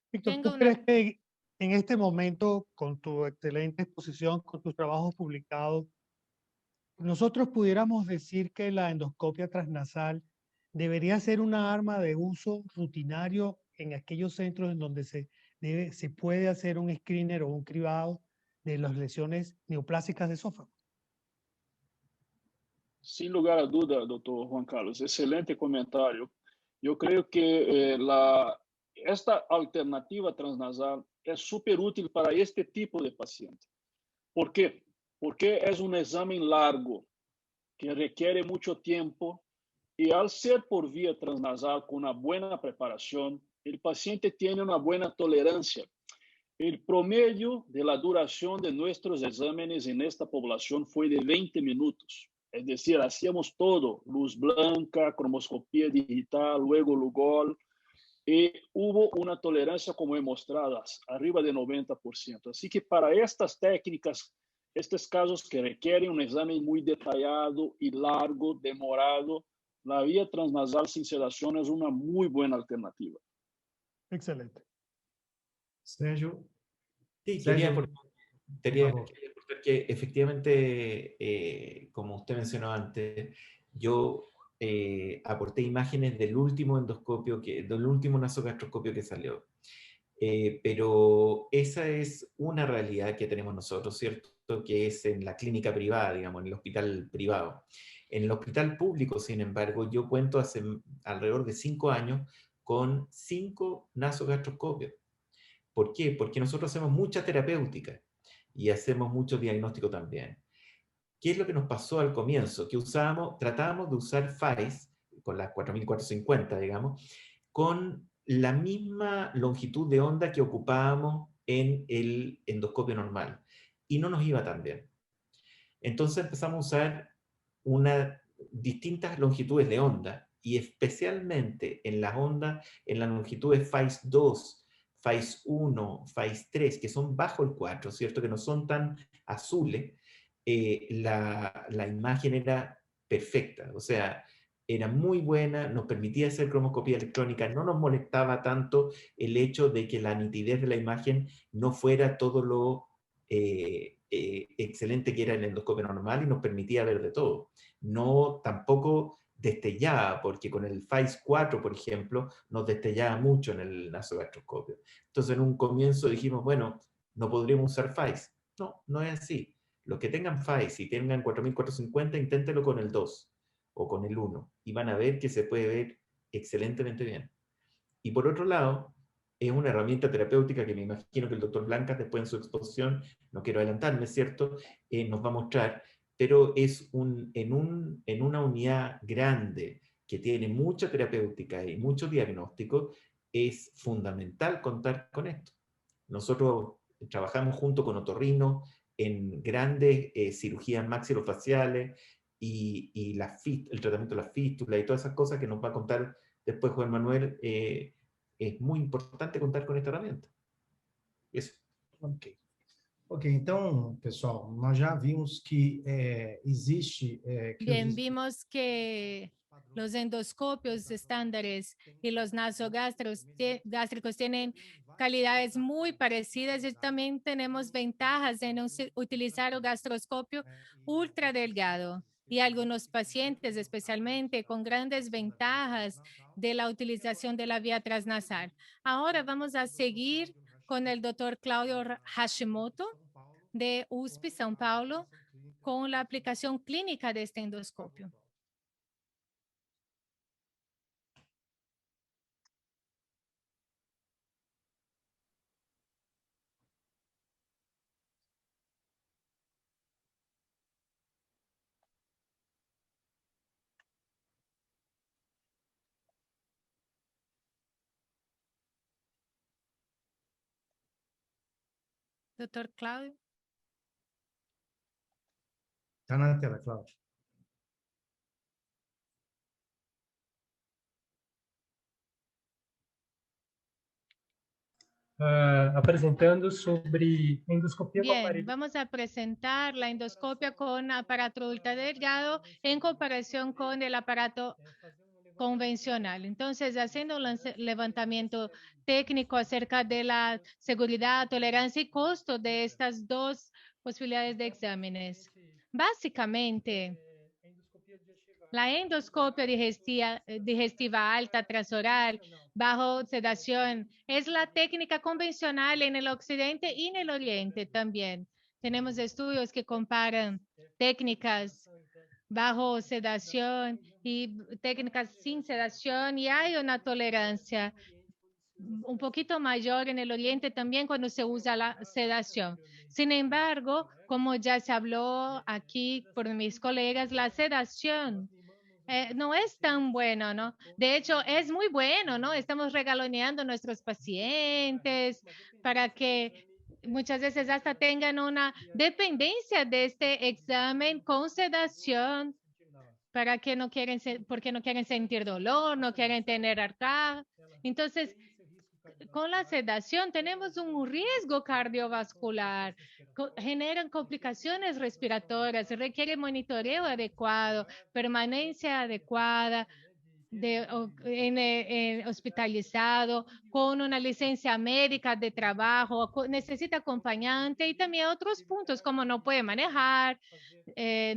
Víctor, Tengo ¿tú una- crees que en este momento, con tu excelente exposición, con tus trabajos publicados, nosotros pudiéramos decir que la endoscopia transnasal debería ser una arma de uso rutinario en aquellos centros en donde se puede hacer un screener o un cribado de las lesiones neoplásicas de esófago? Sin lugar a duda, doctor Juan Carlos, excelente comentario. Yo creo que esta alternativa transnasal es súper útil para este tipo de paciente. ¿Por qué? Porque es un examen largo que requiere mucho tiempo y al ser por vía transnasal con una buena preparación, el paciente tiene una buena tolerancia. El promedio de la duración de nuestros exámenes en esta población fue de 20 minutos. Es decir, hacíamos todo, luz blanca, cromoscopía digital, luego Lugol, y hubo una tolerancia, como he mostrado, arriba de 90%. Así que para estas técnicas, estos casos que requieren un examen muy detallado y largo, demorado, la vía transnasal sin sedación es una muy buena alternativa. Excelente. Sérgio, Sí, Sérgio, quería por favor. aportar que efectivamente, como usted mencionó antes, yo aporté imágenes del último endoscopio, del último nasogastroscopio que salió. Pero esa es una realidad que tenemos nosotros, ¿cierto? Que es en la clínica privada, digamos, en el hospital privado. En el hospital público, sin embargo, yo cuento hace alrededor de 5 años con 5 nasogastroscopios. ¿Por qué? Porque nosotros hacemos mucha terapéutica y hacemos mucho diagnóstico también. ¿Qué es lo que nos pasó al comienzo? Que tratábamos de usar FAIS, con las 4450, digamos, con la misma longitud de onda que ocupábamos en el endoscopio normal. Y no nos iba tan bien. Entonces empezamos a usar distintas longitudes de onda, y especialmente en las ondas, en las longitudes FAIS 2, FAIS 1, FAIS 3, que son bajo el 4, ¿cierto? Que no son tan azules, la imagen era perfecta, o sea, era muy buena, nos permitía hacer cromoscopía electrónica, no nos molestaba tanto el hecho de que la nitidez de la imagen no fuera todo lo excelente que era el endoscopio normal y nos permitía ver de todo. No tampoco destellaba, porque con el FAIS 4, por ejemplo, nos destellaba mucho en el nasogastroscopio. Entonces en un comienzo dijimos, bueno, no podríamos usar FAIS. No, no es así. Los que tengan FAIS y tengan 4450, inténtelo con el 2 o con el 1 y van a ver que se puede ver excelentemente bien. Y por otro lado, es una herramienta terapéutica que me imagino que el doctor Blancas, después en su exposición, no quiero adelantarme, ¿cierto?, nos va a mostrar, pero es en una unidad grande que tiene mucha terapéutica y mucho diagnóstico, es fundamental contar con esto. Nosotros trabajamos junto con otorrinos en grandes cirugías maxilofaciales y el tratamiento de la fístula y todas esas cosas que nos va a contar después Juan Manuel. Es muy importante contar con esta herramienta. Eso. Ok. Ok, então, pessoal, nós já vimos que existe... Bien, vimos que los endoscopios estándares y los nasogástricos tienen calidades muy parecidas y también tenemos ventajas en utilizar el gastroscopio ultra delgado y algunos pacientes especialmente con grandes ventajas de la utilización de la vía transnasal. Ahora vamos a seguir con el doctor Claudio Hashimoto de USP São Paulo con la aplicación clínica de este endoscopio. Doctor Claudio. Está na tela, Cláudio. Apresentando sobre endoscopia com Bien, aparelho. vamos a presentar la endoscopia con aparato ultradelgado en comparación con el aparato convencional. Entonces, haciendo un levantamiento técnico acerca de la seguridad, tolerancia y costo de estas dos posibilidades de exámenes. Básicamente, la endoscopia digestiva alta transoral bajo sedación es la técnica convencional en el occidente y en el oriente también. Tenemos estudios que comparan técnicas bajo sedación y técnicas sin sedación y hay una tolerancia un poquito mayor en el oriente también cuando se usa la sedación. Sin embargo, como ya se habló aquí por mis colegas, la sedación no es tan bueno, ¿no? De hecho, es muy bueno, ¿no? Estamos regaloneando a nuestros pacientes para que muchas veces hasta tengan una dependencia de este examen con sedación para que no quieren, porque no quieren sentir dolor, no quieren tener arcada. Entonces, con la sedación tenemos un riesgo cardiovascular, generan complicaciones respiratorias, requiere monitoreo adecuado, permanencia adecuada, hospitalizado, con una licencia médica de trabajo, necesita acompañante y también otros puntos como no puede manejar,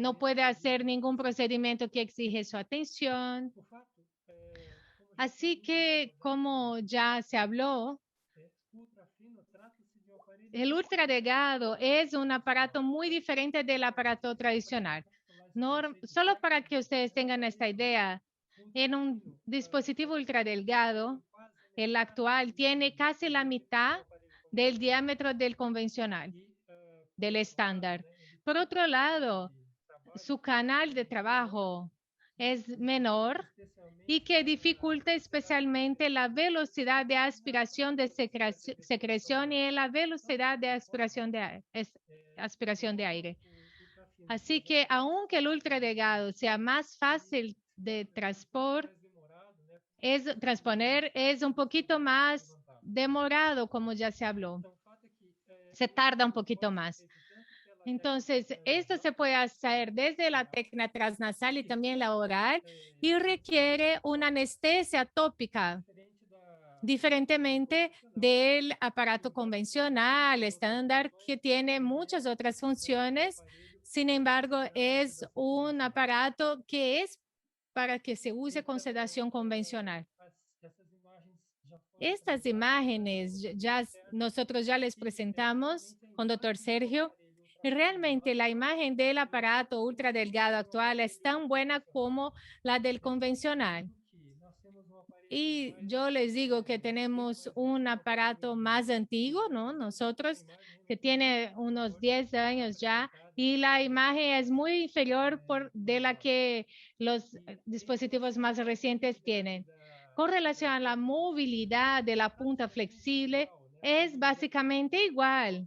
no puede hacer ningún procedimiento que exige su atención. Así que, como ya se habló, el ultradelgado es un aparato muy diferente del aparato tradicional. Solo para que ustedes tengan esta idea, en un dispositivo ultradelgado, el actual tiene casi la mitad del diámetro del convencional, del estándar. Por otro lado, su canal de trabajo es menor y que dificulta especialmente la velocidad de aspiración de secreción y la velocidad de aspiración de aire. Así que aunque el ultradelgado sea más fácil de transponer, es un poquito más demorado, como ya se habló. Se tarda un poquito más. Entonces, esto se puede hacer desde la técnica transnasal y también la oral y requiere una anestesia tópica, diferentemente del aparato convencional, estándar, que tiene muchas otras funciones. Sin embargo, es un aparato que es para que se use con sedación convencional. Estas imágenes nosotros ya les presentamos con doctor Sergio. Y realmente la imagen del aparato ultradelgado actual es tan buena como la del convencional. Y yo les digo que tenemos un aparato más antiguo, ¿no? Nosotros, que tiene unos 10 años ya, y la imagen es muy inferior de la que los dispositivos más recientes tienen. Con relación a la movilidad de la punta flexible, es básicamente igual.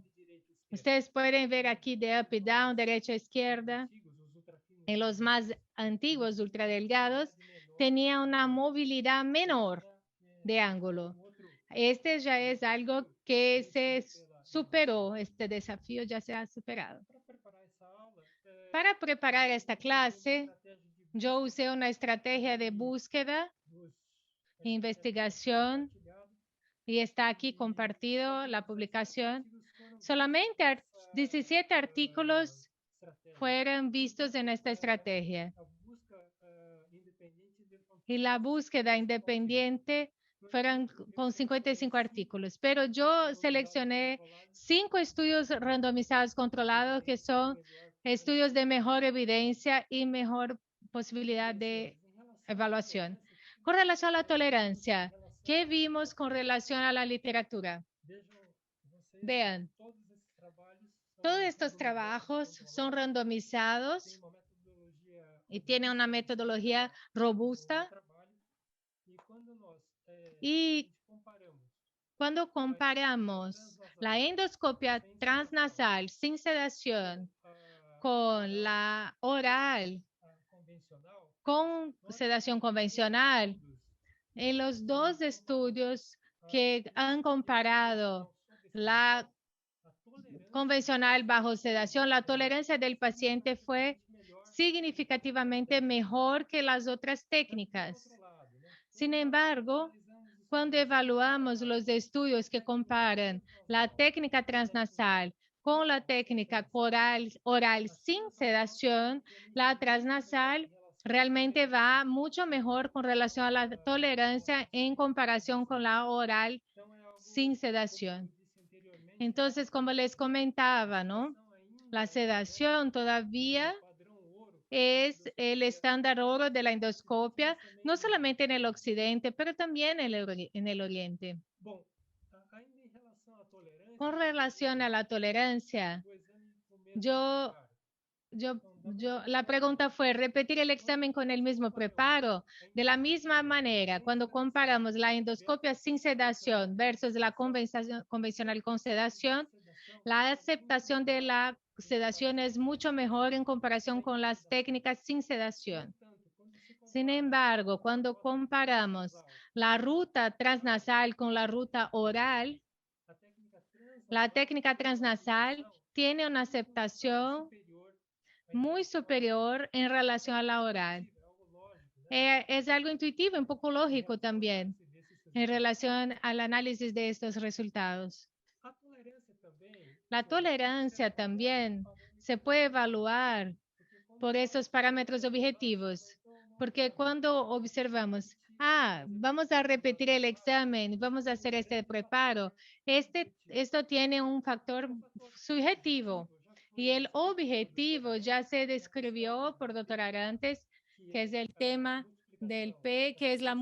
Ustedes pueden ver aquí de up y down, derecha a izquierda. En los más antiguos ultradelgados tenía una movilidad menor de ángulo. Este ya es algo que se superó, este desafío ya se ha superado. Para preparar esta clase, yo usé una estrategia de búsqueda, investigación, y está aquí compartido la publicación. Solamente 17 artículos fueron vistos en esta estrategia. Y la búsqueda independiente fueron con 55 artículos. Pero yo seleccioné 5 estudios randomizados controlados que son estudios de mejor evidencia y mejor posibilidad de evaluación. Con relación a la tolerancia, ¿qué vimos con relación a la literatura? Vean, todos estos trabajos son randomizados y tienen una metodología robusta. Y cuando comparamos La endoscopia transnasal sin sedación con la oral con sedación convencional, en los dos estudios que han comparado la convencional bajo sedación, la tolerancia del paciente fue significativamente mejor que las otras técnicas. Sin embargo, cuando evaluamos los estudios que comparan la técnica transnasal con la técnica oral sin sedación, la transnasal realmente va mucho mejor con relación a la tolerancia en comparación con la oral sin sedación. Entonces, como les comentaba, ¿no? La sedación todavía es el estándar oro de la endoscopia, no solamente en el occidente, pero también en el oriente. Con relación a la tolerancia, la pregunta fue, ¿repetir el examen con el mismo preparo? De la misma manera, cuando comparamos la endoscopia sin sedación versus la convencional con sedación, la aceptación de la sedación es mucho mejor en comparación con las técnicas sin sedación. Sin embargo, cuando comparamos la ruta transnasal con la ruta oral, la técnica transnasal tiene una aceptación muy superior en relación a la oral. Es algo intuitivo, un poco lógico también en relación al análisis de estos resultados. La tolerancia también se puede evaluar por esos parámetros objetivos, porque cuando observamos, vamos a repetir el examen, vamos a hacer este preparo, esto tiene un factor subjetivo y el objetivo ya se describió por doctor Arantes, que es el tema del P, que es la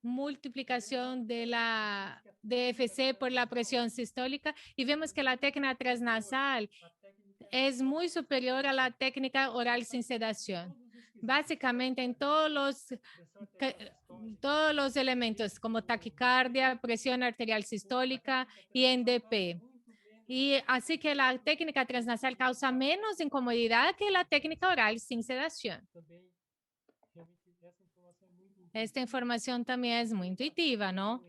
multiplicación de la DFC por la presión sistólica, y vemos que la técnica transnasal es muy superior a la técnica oral sin sedación. Básicamente en todos los elementos como taquicardia, presión arterial sistólica y NDP. Y así que la técnica transnasal causa menos incomodidad que la técnica oral sin sedación. Esta información también es muy intuitiva, ¿no?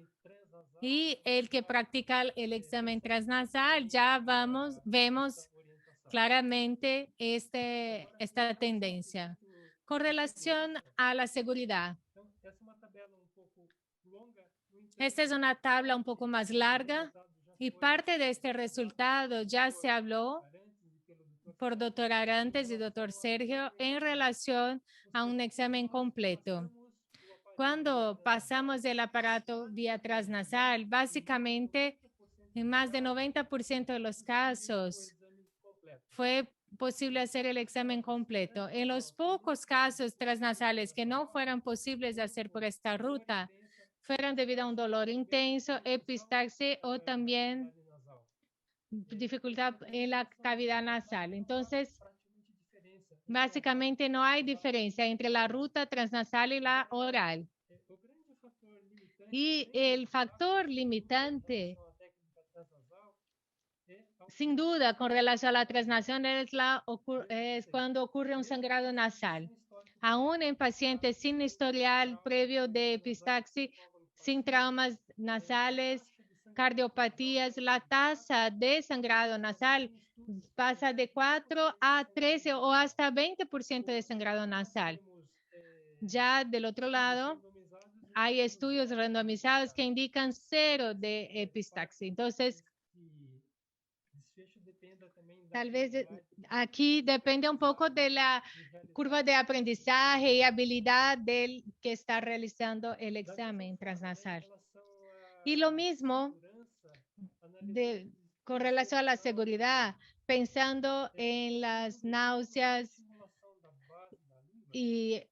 Y el que practica el examen transnasal, ya vemos claramente esta tendencia. Con relación a la seguridad. Esta es una tabla un poco más larga y parte de este resultado ya se habló por doctor Arantes y doctor Sergio en relación a un examen completo. Cuando pasamos del aparato vía transnasal, básicamente en más de 90% de los casos fue posible hacer el examen completo. En los pocos casos transnasales que no fueran posibles de hacer por esta ruta, fueron debido a un dolor intenso, epistaxia o también dificultad en la cavidad nasal. Entonces, básicamente no hay diferencia entre la ruta transnasal y la oral. Y el factor limitante, sin duda, con relación a la transnación es cuando ocurre un sangrado nasal. Aún en pacientes sin historial previo de epistaxia, sin traumas nasales, cardiopatías, la tasa de sangrado nasal pasa de 4 a 13 o hasta 20% de sangrado nasal. Ya del otro lado, hay estudios randomizados que indican 0 de epistaxia. Entonces, tal vez aquí depende un poco de la curva de aprendizaje y habilidad del que está realizando el examen transnasal. Y lo mismo con relación a la seguridad, pensando en las náuseas y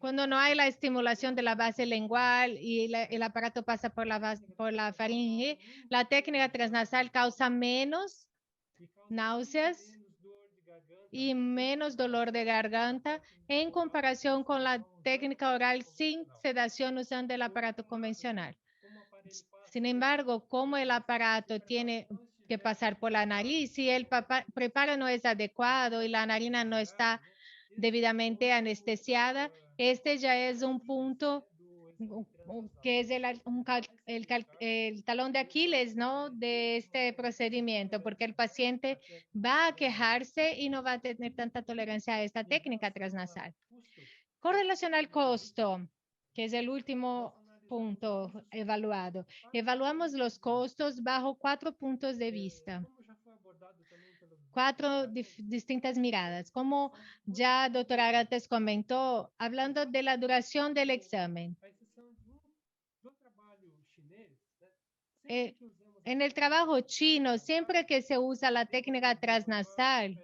cuando no hay la estimulación de la base lingual y el aparato pasa por la faringe, la técnica transnasal causa menos náuseas y menos dolor de garganta en comparación con la técnica oral sin sedación usando el aparato convencional. Sin embargo, como el aparato tiene que pasar por la nariz, si el preparo no es adecuado y la narina no está debidamente anestesiada, este ya es un punto que es el talón de Aquiles, ¿no? De este procedimiento, porque el paciente va a quejarse y no va a tener tanta tolerancia a esta técnica transnasal. Con relación al costo, que es el último punto evaluado, evaluamos los costos bajo 4 puntos de vista. 4 distintas miradas. Como ya a doctora Arates comentó, hablando de la duración del examen. En el trabajo chino, siempre que se usa la técnica transnasal,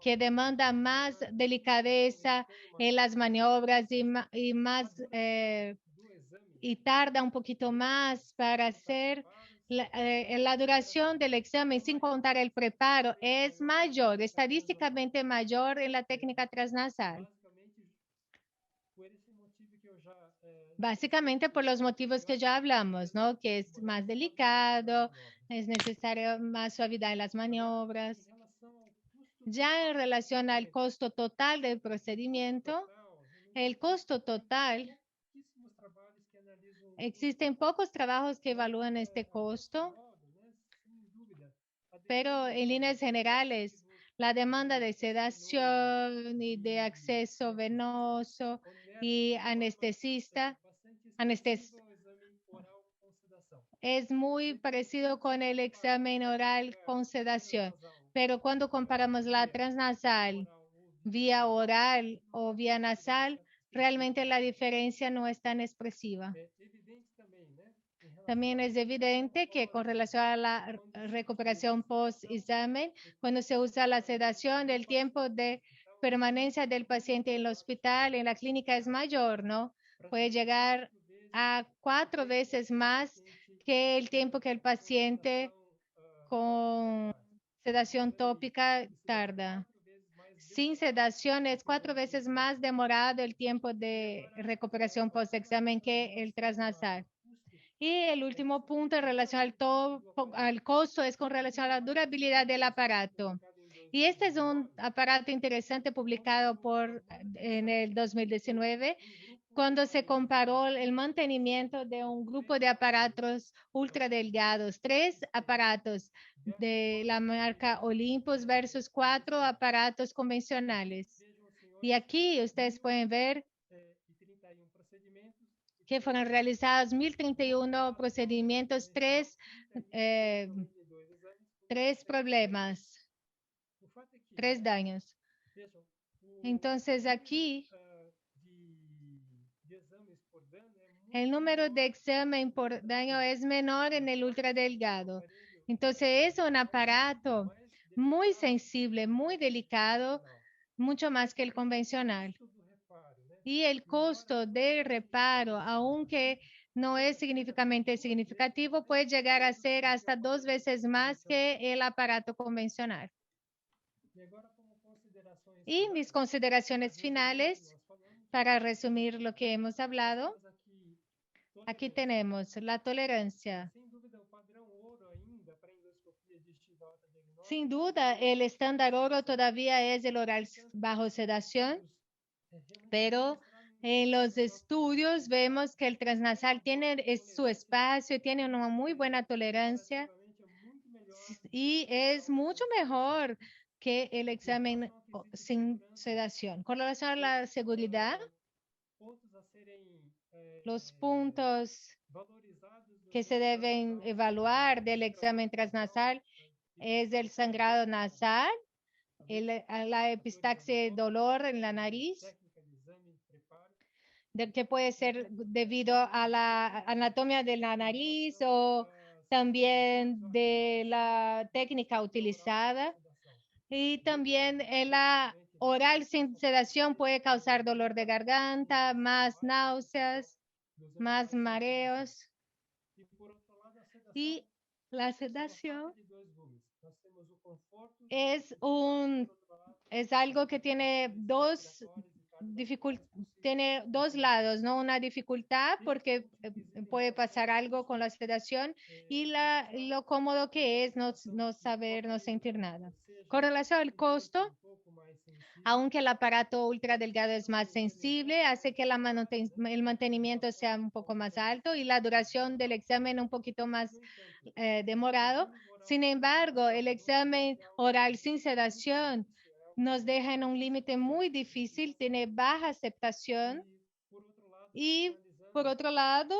que demanda más delicadeza en las maniobras y tarda un poquito más para hacer la duración del examen, sin contar el preparo, es mayor, estadísticamente mayor en la técnica transnasal. Básicamente por los motivos que ya hablamos, ¿no? Que es más delicado, es necesaria más suavidad en las maniobras. Ya en relación al costo total del procedimiento, el costo total, existen pocos trabajos que evalúan este costo, pero en líneas generales, la demanda de sedación y de acceso venoso y anestesista es muy parecido con el examen oral con sedación, pero cuando comparamos la transnasal vía oral o vía nasal, realmente la diferencia no es tan expresiva. También es evidente que con relación a la recuperación post-examen, cuando se usa la sedación, el tiempo de permanencia del paciente en el hospital, en la clínica es mayor, ¿no? Puede llegar a 4 veces más que el tiempo que el paciente con sedación tópica tarda. Sin sedación es 4 veces más demorado el tiempo de recuperación post-examen que el transnasal. Y el último punto en relación al costo es con relación a la durabilidad del aparato. Y este es un aparato interesante publicado en el 2019, cuando se comparó el mantenimiento de un grupo de aparatos ultra delgados, 3 aparatos de la marca Olympus versus 4 aparatos convencionales. Y aquí ustedes pueden ver que fueron realizados 1.031 procedimientos, 3 problemas, 3 daños. Entonces aquí el número de examen por daño es menor en el ultradelgado. Entonces es un aparato muy sensible, muy delicado, mucho más que el convencional. Y el costo de reparo, aunque no es significativamente significativo, puede llegar a ser hasta 2 veces más que el aparato convencional. Y mis consideraciones finales, para resumir lo que hemos hablado, aquí tenemos la tolerancia. Sin duda, el estándar oro todavía es el oral bajo sedación, pero en los estudios vemos que el transnasal tiene su espacio, tiene una muy buena tolerancia y es mucho mejor que el examen sin sedación. Con relación a la seguridad, los puntos que se deben evaluar del examen transnasal es el sangrado nasal, la epistaxia de dolor en la nariz, que puede ser debido a la anatomía de la nariz o también de la técnica utilizada. Y también la oral sin sedación puede causar dolor de garganta, más náuseas, más mareos. Y la sedación es algo que tiene 2 tiene dos lados, ¿no? Una dificultad porque puede pasar algo con la sedación y lo cómodo que es no saber, no sentir nada. Con relación al costo, aunque el aparato ultra delgado es más sensible, hace que el mantenimiento sea un poco más alto y la duración del examen un poquito más demorado. Sin embargo, el examen oral sin sedación nos deja en un límite muy difícil, tiene baja aceptación y, por otro lado,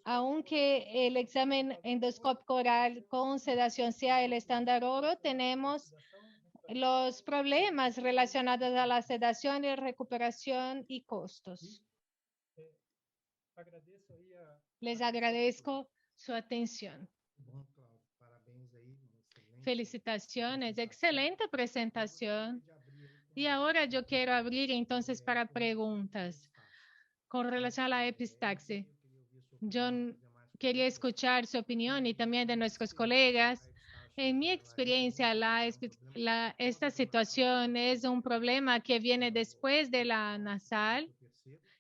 aunque el examen endoscópico oral con sedación sea el estándar oro, tenemos los problemas relacionados a la sedación y recuperación y costos. Les agradezco su atención. Felicitaciones, excelente presentación. Y ahora yo quiero abrir entonces para preguntas con relación a la epistaxis. Yo quería escuchar su opinión y también de nuestros colegas. En mi experiencia, esta situación es un problema que viene después de la nasal.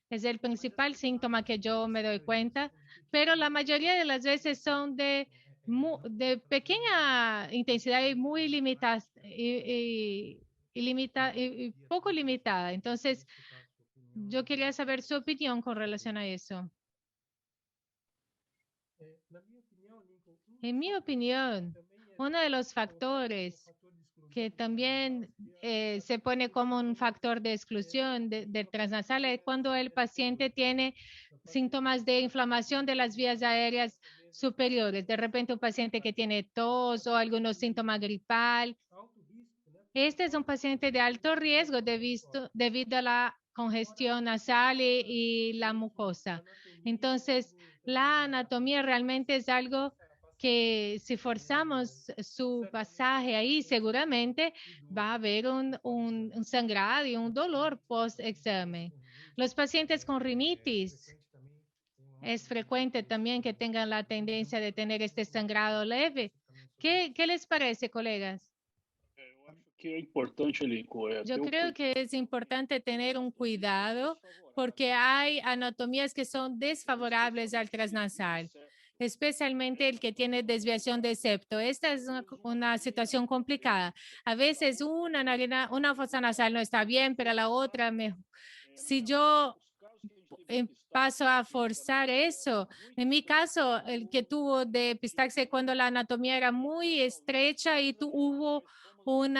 Es el principal síntoma que yo me doy cuenta, pero la mayoría de las veces son de pequeña intensidad y muy limitada y poco limitada. Entonces, yo quería saber su opinión con relación a eso. En mi opinión, uno de los factores que también se pone como un factor de exclusión del transnasal es cuando el paciente tiene síntomas de inflamación de las vías aéreas superiores. De repente un paciente que tiene tos o algunos síntomas gripal. Este es un paciente de alto riesgo debido a la congestión nasal y la mucosa. Entonces, la anatomía realmente es algo que si forzamos su pasaje ahí, seguramente va a haber un sangrado y un dolor post-examen. Los pacientes con rinitis, es frecuente también que tengan la tendencia de tener este sangrado leve. ¿Qué les parece, colegas? Yo creo que es importante tener un cuidado porque hay anatomías que son desfavorables al transnasal, especialmente el que tiene desviación de septo. Esta es una situación complicada. A veces una fosa nasal no está bien, pero la otra mejor. Si yo paso a forzar eso, en mi caso, el que tuvo de epistaxia cuando la anatomía era muy estrecha y hubo un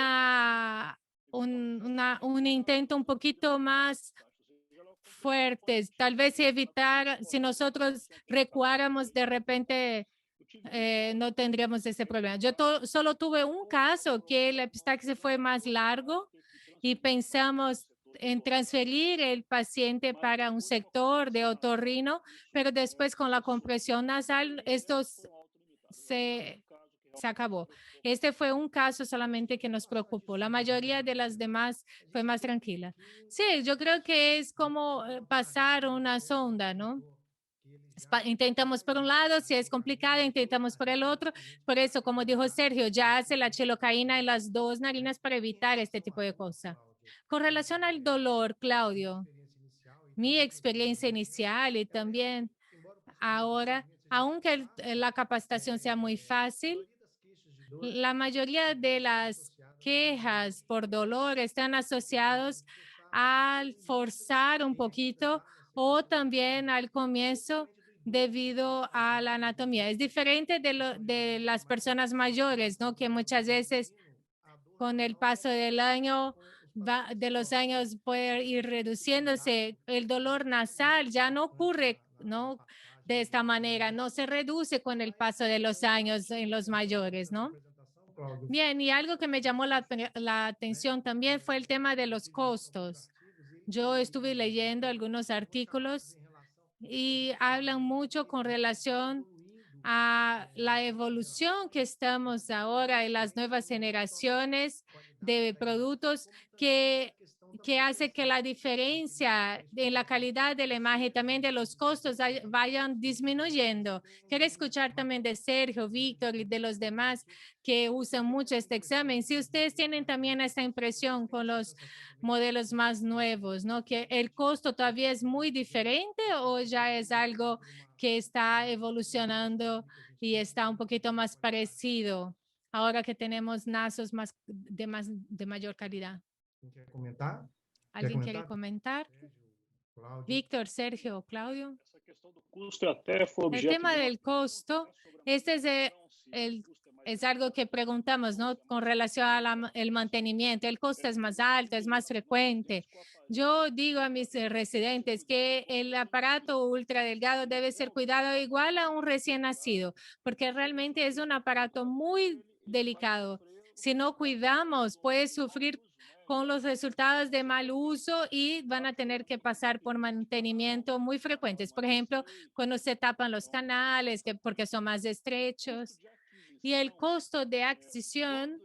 intento un poquito más fuerte, tal vez si nosotros recuáramos de repente no tendríamos ese problema. Yo solo tuve un caso que el epistaxis fue más largo y pensamos en transferir el paciente para un sector de otorrino, pero después con la compresión nasal, esto se acabó. Este fue un caso solamente que nos preocupó. La mayoría de las demás fue más tranquila. Sí, yo creo que es como pasar una sonda, ¿no? Intentamos por un lado, si es complicado, intentamos por el otro. Por eso, como dijo Sergio, ya hace la chilocaína en las dos narinas para evitar este tipo de cosas. Con relación al dolor, Claudio, mi experiencia inicial y también ahora, aunque la capacitación sea muy fácil, la mayoría de las quejas por dolor están asociados al forzar un poquito o también al comienzo debido a la anatomía. Es diferente de las personas mayores, ¿no? Que muchas veces con el paso del año, de los años puede ir reduciéndose. El dolor nasal ya no ocurre, ¿no? De esta manera, no se reduce con el paso de los años en los mayores, ¿no? Bien, y algo que me llamó la atención también fue el tema de los costos. Yo estuve leyendo algunos artículos y hablan mucho con relación a la evolución que estamos ahora en las nuevas generaciones de productos que que hace que la diferencia en la calidad de la imagen y también de los costos vayan disminuyendo. Quiero escuchar también de Sergio, Víctor y de los demás que usan mucho este examen. Si ustedes tienen también esta impresión con los modelos más nuevos, ¿no? Que el costo todavía es muy diferente o ya es algo que está evolucionando y está un poquito más parecido ahora que tenemos NASOs de mayor calidad. Quer comentar? ¿Alguien quiere comentar? Cláudio. Víctor, Sergio, Claudio. Essa questão do custo até foi El objeto tema de uma del costo, este es algo que preguntamos, ¿no? Con relación al mantenimiento. El costo es más alto, es más frecuente. Yo digo a mis residentes que el aparato ultra delgado debe ser cuidado igual a un recién nacido, porque realmente es un aparato muy delicado. Si no cuidamos, puede sufrir con los resultados de mal uso y van a tener que pasar por mantenimiento muy frecuentes. Por ejemplo, cuando se tapan los canales, porque son más estrechos. Y el costo de adquisición,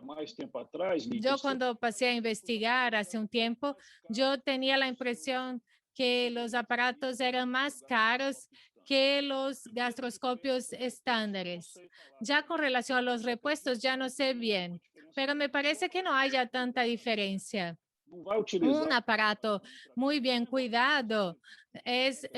mais tempo atrás, yo cuando pasé a investigar hace un tiempo, yo tenía la impresión que los aparatos eran más caros que los gastroscopios estándares. Ya con relación a los repuestos, ya no sé bien, pero me parece que no haya tanta diferencia. Un aparato muy bien cuidado es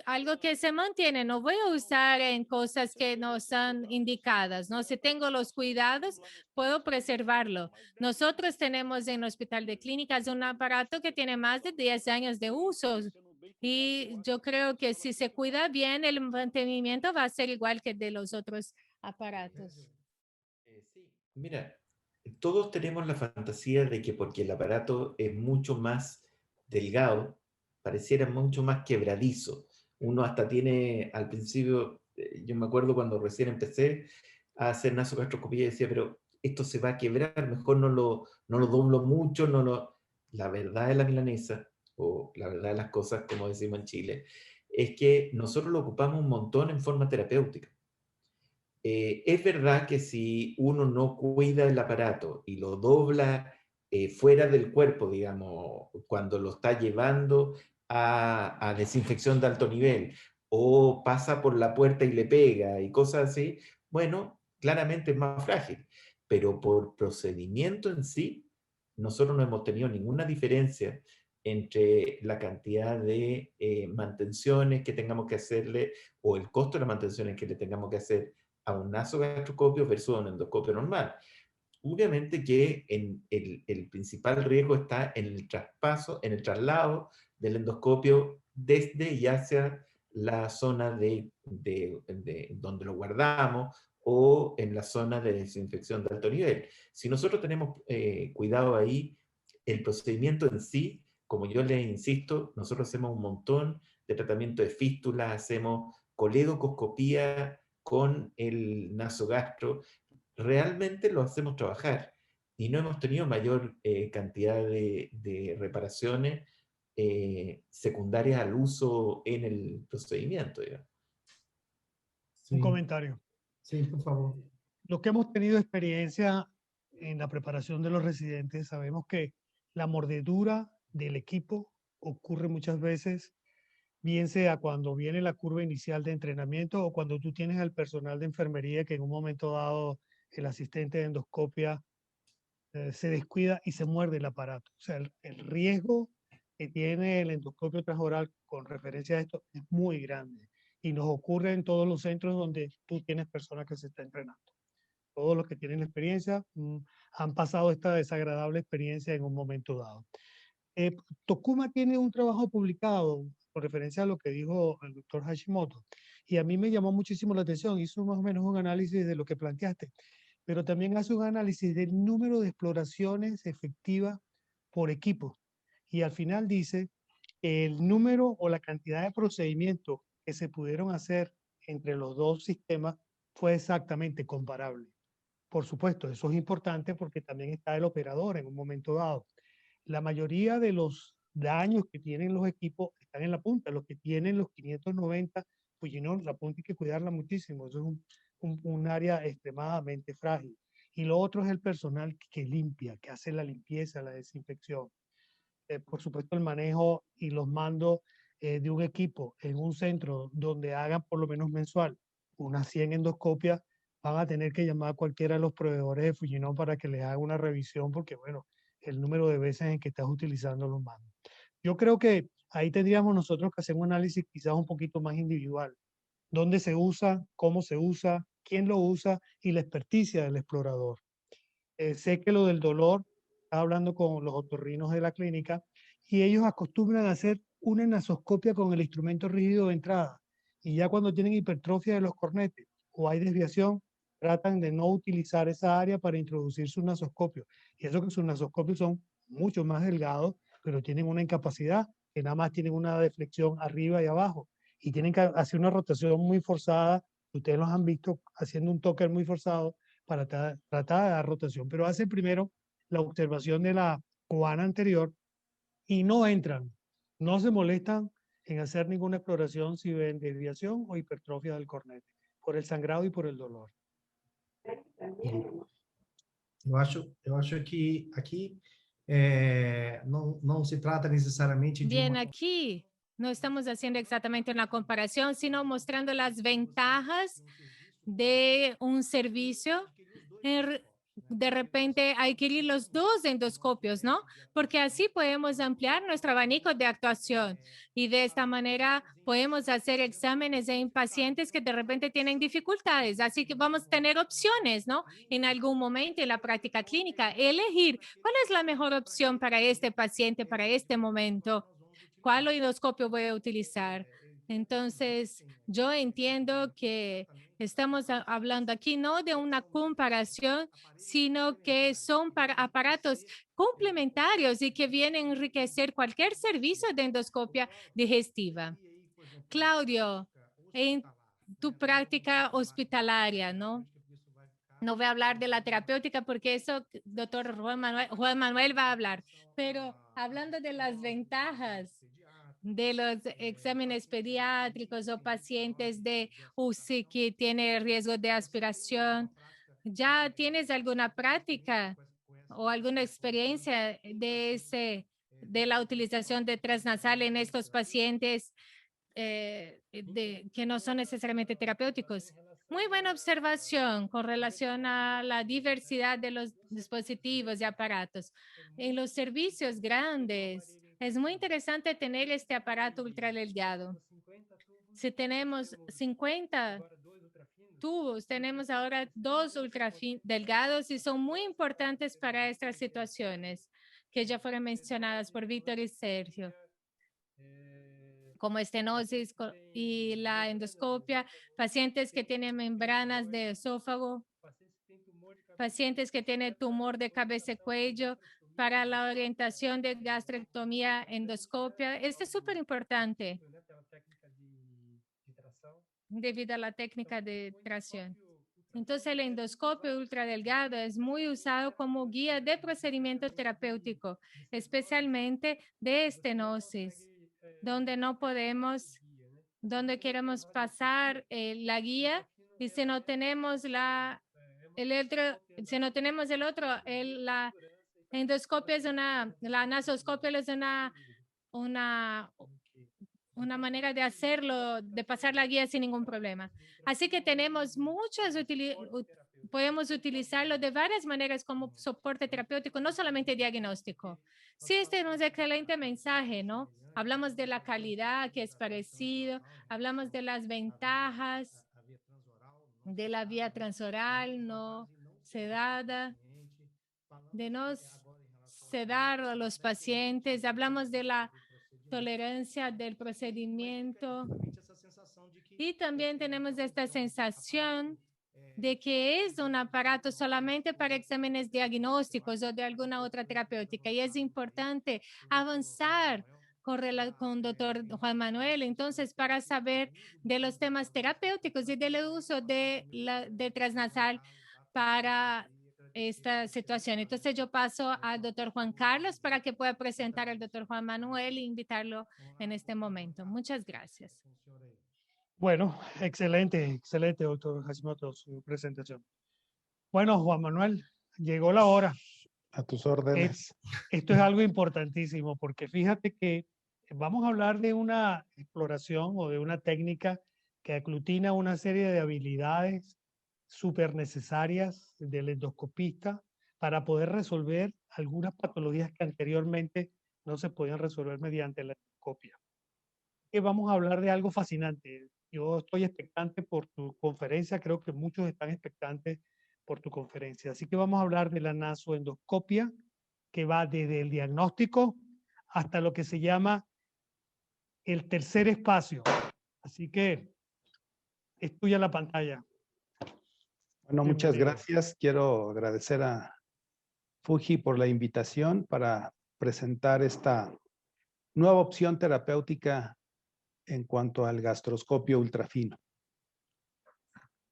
algo que se mantiene. No voy a usar en cosas que no son indicadas, ¿no? Si tengo los cuidados, puedo preservarlo. Nosotros tenemos en el Hospital de Clínicas un aparato que tiene más de 10 años de uso. Y yo creo que si se cuida bien, el mantenimiento va a ser igual que de los otros aparatos. Sí, mira, todos tenemos la fantasía de que porque el aparato es mucho más delgado, pareciera mucho más quebradizo. Uno hasta tiene, al principio, yo me acuerdo cuando recién empecé a hacer nasogastroscopía y decía, pero esto se va a quebrar, mejor no lo doblo mucho, La verdad de la milanesa, o la verdad de las cosas, como decimos en Chile, es que nosotros lo ocupamos un montón en forma terapéutica. Es verdad que si uno no cuida el aparato y lo dobla fuera del cuerpo, digamos, cuando lo está llevando a desinfección de alto nivel, o pasa por la puerta y le pega y cosas así, bueno, claramente es más frágil. Pero por procedimiento en sí, nosotros no hemos tenido ninguna diferencia entre la cantidad de mantenciones que tengamos que hacerle o el costo de las mantenciones que le tengamos que hacer a un nasogastroscopio versus a un endoscopio normal. Obviamente que el principal riesgo está en el traspaso, en el traslado del endoscopio desde y hacia la zona de donde lo guardamos o en la zona de desinfección de alto nivel. Si nosotros tenemos cuidado ahí, el procedimiento en sí, como yo les insisto, nosotros hacemos un montón de tratamiento de fístulas, hacemos coledocoscopía con el nasogastro, realmente lo hacemos trabajar y no hemos tenido mayor cantidad de reparaciones secundarias al uso en el procedimiento. Digamos. Un comentario. Sí, por favor. Los que hemos tenido experiencia en la preparación de los residentes, sabemos que la mordedura del equipo ocurre muchas veces, bien sea cuando viene la curva inicial de entrenamiento o cuando tú tienes al personal de enfermería que en un momento dado el asistente de endoscopia se descuida y se muerde el aparato. O sea, el riesgo que tiene el endoscopio transoral con referencia a esto es muy grande y nos ocurre en todos los centros donde tú tienes personas que se están entrenando. Todos los que tienen experiencia han pasado esta desagradable experiencia en un momento dado. Tokuma tiene un trabajo publicado con referencia a lo que dijo el doctor Hashimoto y a mí me llamó muchísimo la atención. Hizo más o menos un análisis de lo que planteaste, pero también hace un análisis del número de exploraciones efectivas por equipo y al final dice que el número o la cantidad de procedimientos que se pudieron hacer entre los dos sistemas fue exactamente comparable. Por supuesto, eso es importante porque también está el operador en un momento dado. La mayoría de los daños que tienen los equipos están en la punta. Los que tienen los 590, pues no, la punta hay que cuidarla muchísimo. Eso es un área extremadamente frágil. Y lo otro es el personal que limpia, que hace la limpieza, la desinfección. Por supuesto, el manejo y los mandos de un equipo en un centro donde hagan por lo menos mensual unas 100 endoscopias, van a tener que llamar a cualquiera de los proveedores de Fujifilm para que les haga una revisión, porque bueno, el número de veces en que estás utilizando los mandos. Yo creo que ahí tendríamos nosotros que hacer un análisis quizás un poquito más individual. ¿Dónde se usa? ¿Cómo se usa? ¿Quién lo usa? Y la experticia del explorador. Sé que lo del dolor, estaba hablando con los otorrinos de la clínica y ellos acostumbran a hacer una enasoscopia con el instrumento rígido de entrada. Y ya cuando tienen hipertrofia de los cornetes o hay desviación, tratan de no utilizar esa área para introducir su nasoscopio. Y eso que sus nasoscopios son mucho más delgados, pero tienen una incapacidad que nada más tienen una deflexión arriba y abajo. Y tienen que hacer una rotación muy forzada. Ustedes los han visto haciendo un toque muy forzado para tratar de dar rotación, pero hace primero la observación de la cubana anterior y no entran, no se molestan en hacer ninguna exploración si ven desviación o hipertrofia del cornete, por el sangrado y por el dolor. Eu acho que aqui não se trata necessariamente de Bien, uma... aquí no estamos haciendo exactamente una comparación, sino mostrando las ventajas de un servicio. De repente hay que ir los dos endoscopios, ¿no? Porque así podemos ampliar nuestro abanico de actuación y de esta manera podemos hacer exámenes en pacientes que de repente tienen dificultades. Así que vamos a tener opciones, ¿no? En algún momento en la práctica clínica, elegir cuál es la mejor opción para este paciente, para este momento. ¿Cuál endoscopio voy a utilizar? Entonces, yo entiendo que estamos hablando aquí no de una comparación, sino que son para aparatos complementarios y que vienen a enriquecer cualquier servicio de endoscopia digestiva. Claudio, en tu práctica hospitalaria, ¿no? No voy a hablar de la terapéutica porque eso doctor Juan Manuel va a hablar, pero hablando de las ventajas de los exámenes pediátricos o pacientes de UCI que tiene riesgo de aspiración, ¿ya tienes alguna práctica o alguna experiencia de la utilización de transnasal en estos pacientes que no son necesariamente terapéuticos? Muy buena observación con relación a la diversidad de los dispositivos y aparatos. En los servicios grandes, es muy interesante tener este aparato ultradelgado. Si tenemos 50 tubos, tenemos ahora 2 ultradelgados y son muy importantes para estas situaciones que ya fueron mencionadas por Víctor y Sergio, como estenosis y la endoscopia, pacientes que tienen membranas de esófago, pacientes que tienen tumor de cabeza y cuello, para la orientación de gastrectomía endoscopia. Esto es súper importante debido a la técnica de tracción. Entonces, el endoscopio ultradelgado es muy usado como guía de procedimiento terapéutico, especialmente de estenosis, donde no podemos, donde queremos pasar la guía y si no tenemos la endoscopia es la nasoscopia es una manera de hacerlo, de pasar la guía sin ningún problema. Así que tenemos podemos utilizarlo de varias maneras como soporte terapéutico, no solamente diagnóstico. Sí, este es un excelente mensaje, ¿no? Hablamos de la calidad que es parecido, hablamos de las ventajas de la vía transoral no sedada, de no sedar a los pacientes, hablamos de la tolerancia del procedimiento y también tenemos esta sensación de que es un aparato solamente para exámenes diagnósticos o de alguna otra terapéutica y es importante avanzar con doctor Juan Manuel, entonces, para saber de los temas terapéuticos y del uso de transnasal para esta situación. Entonces, yo paso al doctor Juan Carlos para que pueda presentar al doctor Juan Manuel e invitarlo en este momento. Muchas gracias. Bueno, excelente, excelente, doctor Hashimoto, su presentación. Bueno, Juan Manuel, llegó la hora. A tus órdenes. Esto es algo importantísimo porque fíjate que vamos a hablar de una exploración o de una técnica que aglutina una serie de habilidades súper necesarias del endoscopista para poder resolver algunas patologías que anteriormente no se podían resolver mediante la endoscopia. Que vamos a hablar de algo fascinante. Yo estoy expectante por tu conferencia, creo que muchos están expectantes por tu conferencia. Así que vamos a hablar de la nasoendoscopia, que va desde el diagnóstico hasta lo que se llama el tercer espacio. Así que es tuya la pantalla. Bueno, muchas Bienvenido. gracias. Quiero agradecer a Fuji por la invitación para presentar esta nueva opción terapéutica en cuanto al gastroscopio ultrafino.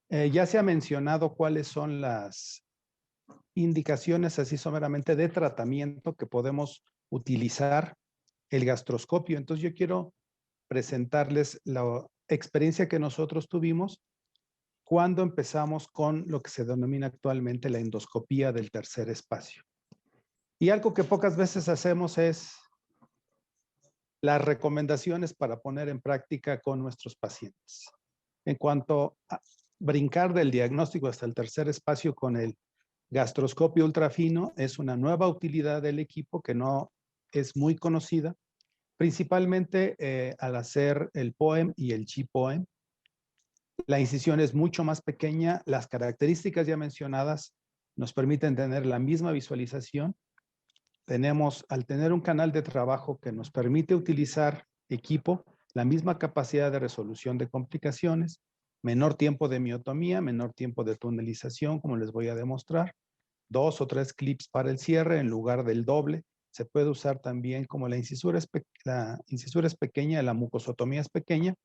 Ya se ha mencionado cuáles son las indicaciones así someramente de tratamiento que podemos utilizar el gastroscopio. Entonces yo quiero presentarles la experiencia que nosotros tuvimos cuando empezamos con lo que se denomina actualmente la endoscopía del tercer espacio. Y algo que pocas veces hacemos es las recomendaciones para poner en práctica con nuestros pacientes. En cuanto a brincar del diagnóstico hasta el tercer espacio con el gastroscopio ultrafino, es una nueva utilidad del equipo que no es muy conocida, principalmente al hacer el POEM y el G-POEM. La incisión es mucho más pequeña, las características ya mencionadas nos permiten tener la misma visualización. Al tener un canal de trabajo que nos permite utilizar equipo, la misma capacidad de resolución de complicaciones, menor tiempo de miotomía, menor tiempo de tunelización, como les voy a demostrar, 2 o 3 clips para el cierre en lugar del doble. Se puede usar también como la incisura es pequeña, la mucosotomía es pequeña,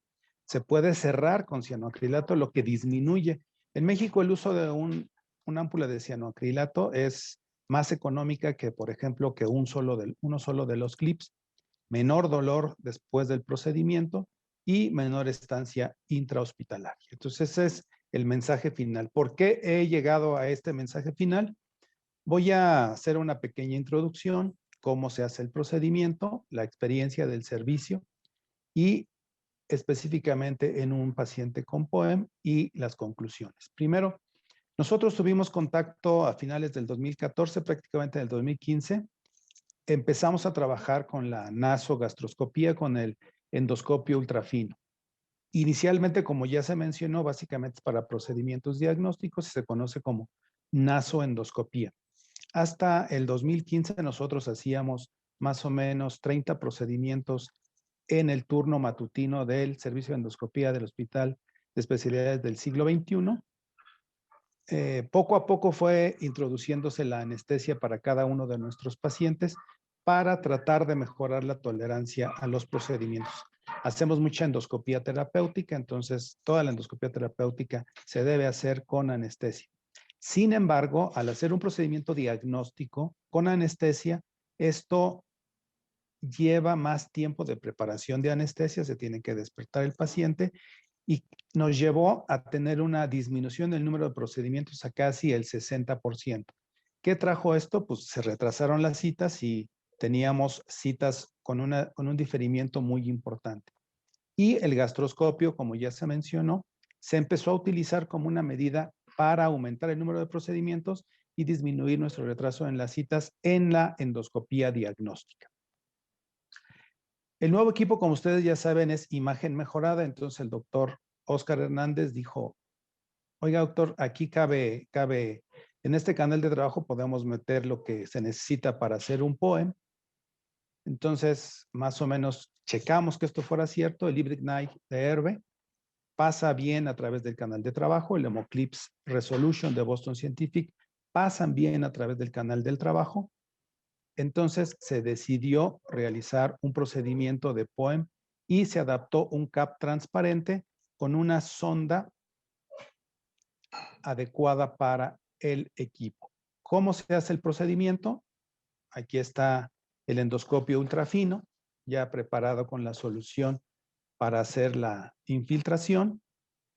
se puede cerrar con cianoacrilato, lo que disminuye. En México el uso de una ámpula de cianoacrilato es más económica que, por ejemplo, que uno solo de los clips, menor dolor después del procedimiento y menor estancia intrahospitalaria. Entonces ese es el mensaje final. ¿Por qué he llegado a este mensaje final? Voy a hacer una pequeña introducción, cómo se hace el procedimiento, la experiencia del servicio y específicamente en un paciente con POEM y las conclusiones. Primero, nosotros tuvimos contacto a finales del 2014, prácticamente del 2015. Empezamos a trabajar con la nasogastroscopía, con el endoscopio ultrafino. Inicialmente, como ya se mencionó, básicamente es para procedimientos diagnósticos y se conoce como nasoendoscopía. Hasta el 2015 nosotros hacíamos más o menos 30 procedimientos en el turno matutino del servicio de endoscopía del Hospital de Especialidades del Siglo XXI. Poco a poco fue introduciéndose la anestesia para cada uno de nuestros pacientes para tratar de mejorar la tolerancia a los procedimientos. Hacemos mucha endoscopía terapéutica, entonces toda la endoscopía terapéutica se debe hacer con anestesia. Sin embargo, al hacer un procedimiento diagnóstico con anestesia, esto lleva más tiempo de preparación de anestesia, se tiene que despertar el paciente y nos llevó a tener una disminución del número de procedimientos a casi el 60%. ¿Qué trajo esto? Pues se retrasaron las citas y teníamos citas con un diferimiento muy importante. Y el gastroscopio, como ya se mencionó, se empezó a utilizar como una medida para aumentar el número de procedimientos y disminuir nuestro retraso en las citas en la endoscopía diagnóstica. El nuevo equipo, como ustedes ya saben, es imagen mejorada. Entonces el doctor Oscar Hernández dijo, oiga doctor, aquí cabe, en este canal de trabajo podemos meter lo que se necesita para hacer un POEM. Entonces, más o menos checamos que esto fuera cierto. El Libre Ignite de Herbe pasa bien a través del canal de trabajo. El Hemoclips Resolution de Boston Scientific pasan bien a través del canal del trabajo. Entonces se decidió realizar un procedimiento de POEM y se adaptó un cap transparente con una sonda adecuada para el equipo. ¿Cómo se hace el procedimiento? Aquí está el endoscopio ultrafino, ya preparado con la solución para hacer la infiltración.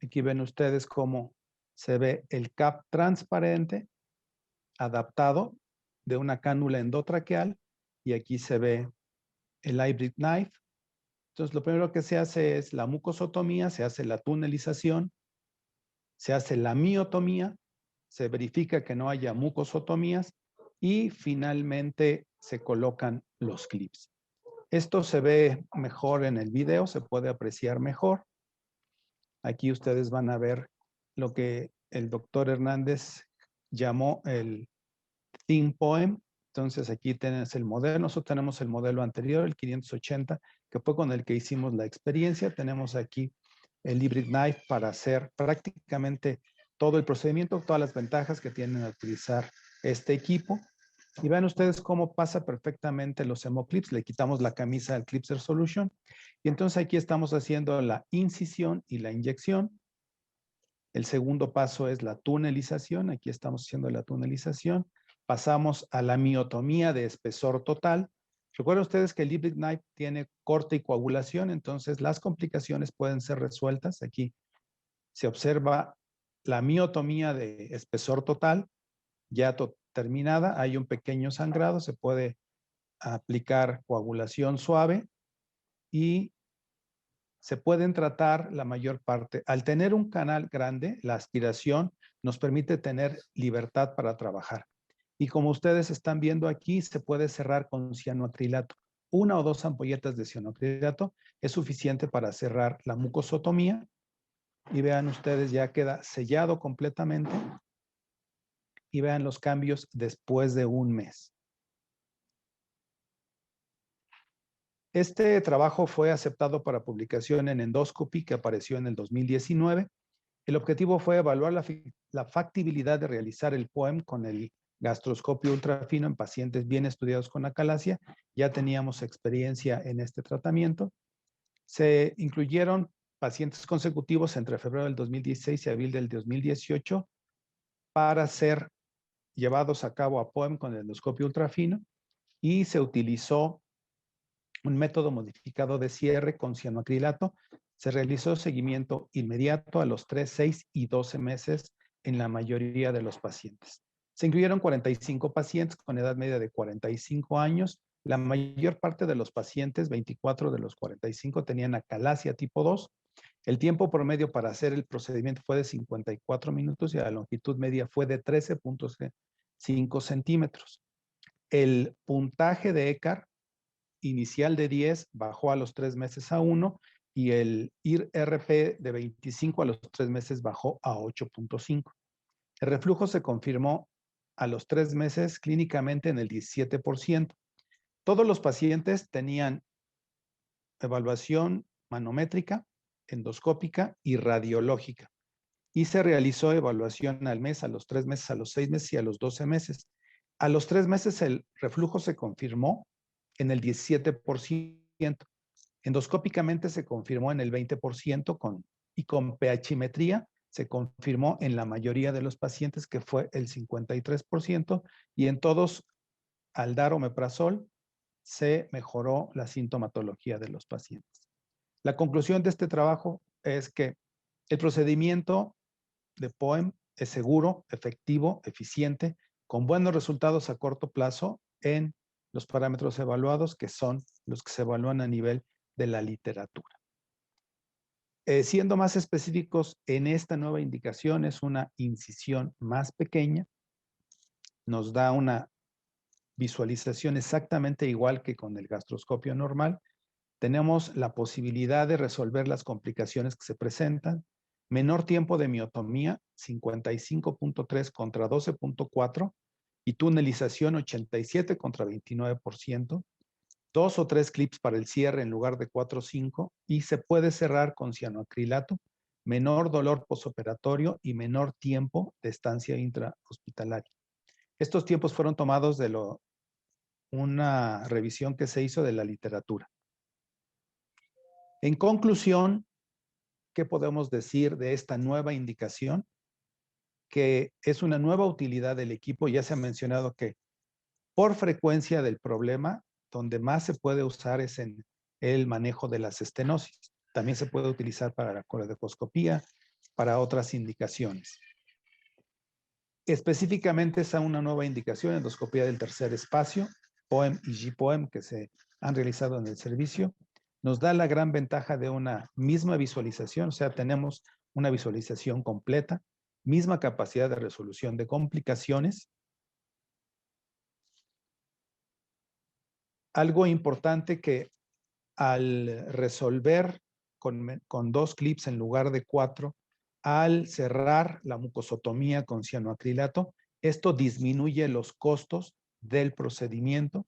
Aquí ven ustedes cómo Se ve el cap transparente adaptado de una cánula endotraqueal y aquí se ve el hybrid knife. Entonces, lo primero que se hace es la mucosotomía, se hace la tunelización, se hace la miotomía, se verifica que no haya mucosotomías y finalmente se colocan los clips. Esto se ve mejor en el video, se puede apreciar mejor. Aquí ustedes van a ver lo que el doctor Hernández llamó el Theme Poem. Entonces aquí tienes el modelo. Nosotros tenemos el modelo anterior, el 580, que fue con el que hicimos la experiencia. Tenemos aquí el hybrid knife para hacer prácticamente todo el procedimiento, todas las ventajas que tienen al utilizar este equipo. Y vean ustedes cómo pasa perfectamente los hemoclips. Le quitamos la camisa al Clipser Solution. Y entonces aquí estamos haciendo la incisión y la inyección. El segundo paso es la tunelización. Aquí estamos haciendo la tunelización. Pasamos a la miotomía de espesor total. Recuerden ustedes que el hybrid knife tiene corte y coagulación, entonces las complicaciones pueden ser resueltas. Aquí se observa la miotomía de espesor total, ya terminada. Hay un pequeño sangrado, se puede aplicar coagulación suave y se pueden tratar la mayor parte. Al tener un canal grande, la aspiración nos permite tener libertad para trabajar. Y como ustedes están viendo aquí, se puede cerrar con cianoacrilato. 1 o 2 ampolletas de cianoacrilato es suficiente para cerrar la mucosotomía. Y vean ustedes, ya queda sellado completamente. Y vean los cambios después de un mes. Este trabajo fue aceptado para publicación en Endoscopy, que apareció en el 2019. El objetivo fue evaluar la factibilidad de realizar el POEM con el gastroscopio ultrafino en pacientes bien estudiados con acalasia. Ya teníamos experiencia en este tratamiento. Se incluyeron pacientes consecutivos entre febrero del 2016 y abril del 2018 para ser llevados a cabo a POEM con el endoscopio ultrafino y se utilizó un método modificado de cierre con cianoacrilato. Se realizó seguimiento inmediato a los 3, 6 y 12 meses en la mayoría de los pacientes. Se incluyeron 45 pacientes con edad media de 45 años. La mayor parte de los pacientes, 24 de los 45, tenían acalasia tipo 2. El tiempo promedio para hacer el procedimiento fue de 54 minutos y la longitud media fue de 13.5 centímetros. El puntaje de ECAR inicial de 10 bajó a los 3 meses a 1 y el IRP de 25 a los 3 meses bajó a 8.5. El reflujo se confirmó a los 3 meses clínicamente en el 17%. Todos los pacientes tenían evaluación manométrica, endoscópica y radiológica. Y se realizó evaluación al mes, a los 3 meses, a los 6 meses y a los 12 meses. A los 3 meses el reflujo se confirmó en el 17%. Endoscópicamente se confirmó en el 20% y con pHimetría se confirmó en la mayoría de los pacientes, que fue el 53%, y en todos, al dar omeprazol, se mejoró la sintomatología de los pacientes. La conclusión de este trabajo es que el procedimiento de POEM es seguro, efectivo, eficiente, con buenos resultados a corto plazo en los parámetros evaluados, que son los que se evalúan a nivel de la literatura. Siendo más específicos, en esta nueva indicación es una incisión más pequeña, nos da una visualización exactamente igual que con el gastroscopio normal. Tenemos la posibilidad de resolver las complicaciones que se presentan. Menor tiempo de miotomía, 55.3 contra 12.4, y tunelización 87 contra 29%. 2 o 3 clips para el cierre en lugar de 4 o 5, y se puede cerrar con cianoacrilato. Menor dolor posoperatorio y menor tiempo de estancia intrahospitalaria. Estos tiempos fueron tomados de una revisión que se hizo de la literatura. En conclusión, ¿qué podemos decir de esta nueva indicación? Que es una nueva utilidad del equipo. Ya se ha mencionado que por frecuencia del problema, donde más se puede usar es en el manejo de las estenosis. También se puede utilizar para la colecistoscopía, para otras indicaciones. Específicamente es una nueva indicación, endoscopía del tercer espacio, POEM y GPOEM, que se han realizado en el servicio. Nos da la gran ventaja de una misma visualización, o sea, tenemos una visualización completa, misma capacidad de resolución de complicaciones. Algo importante que al resolver con 2 clips en lugar de 4, al cerrar la mucosotomía con cianoacrilato, esto disminuye los costos del procedimiento.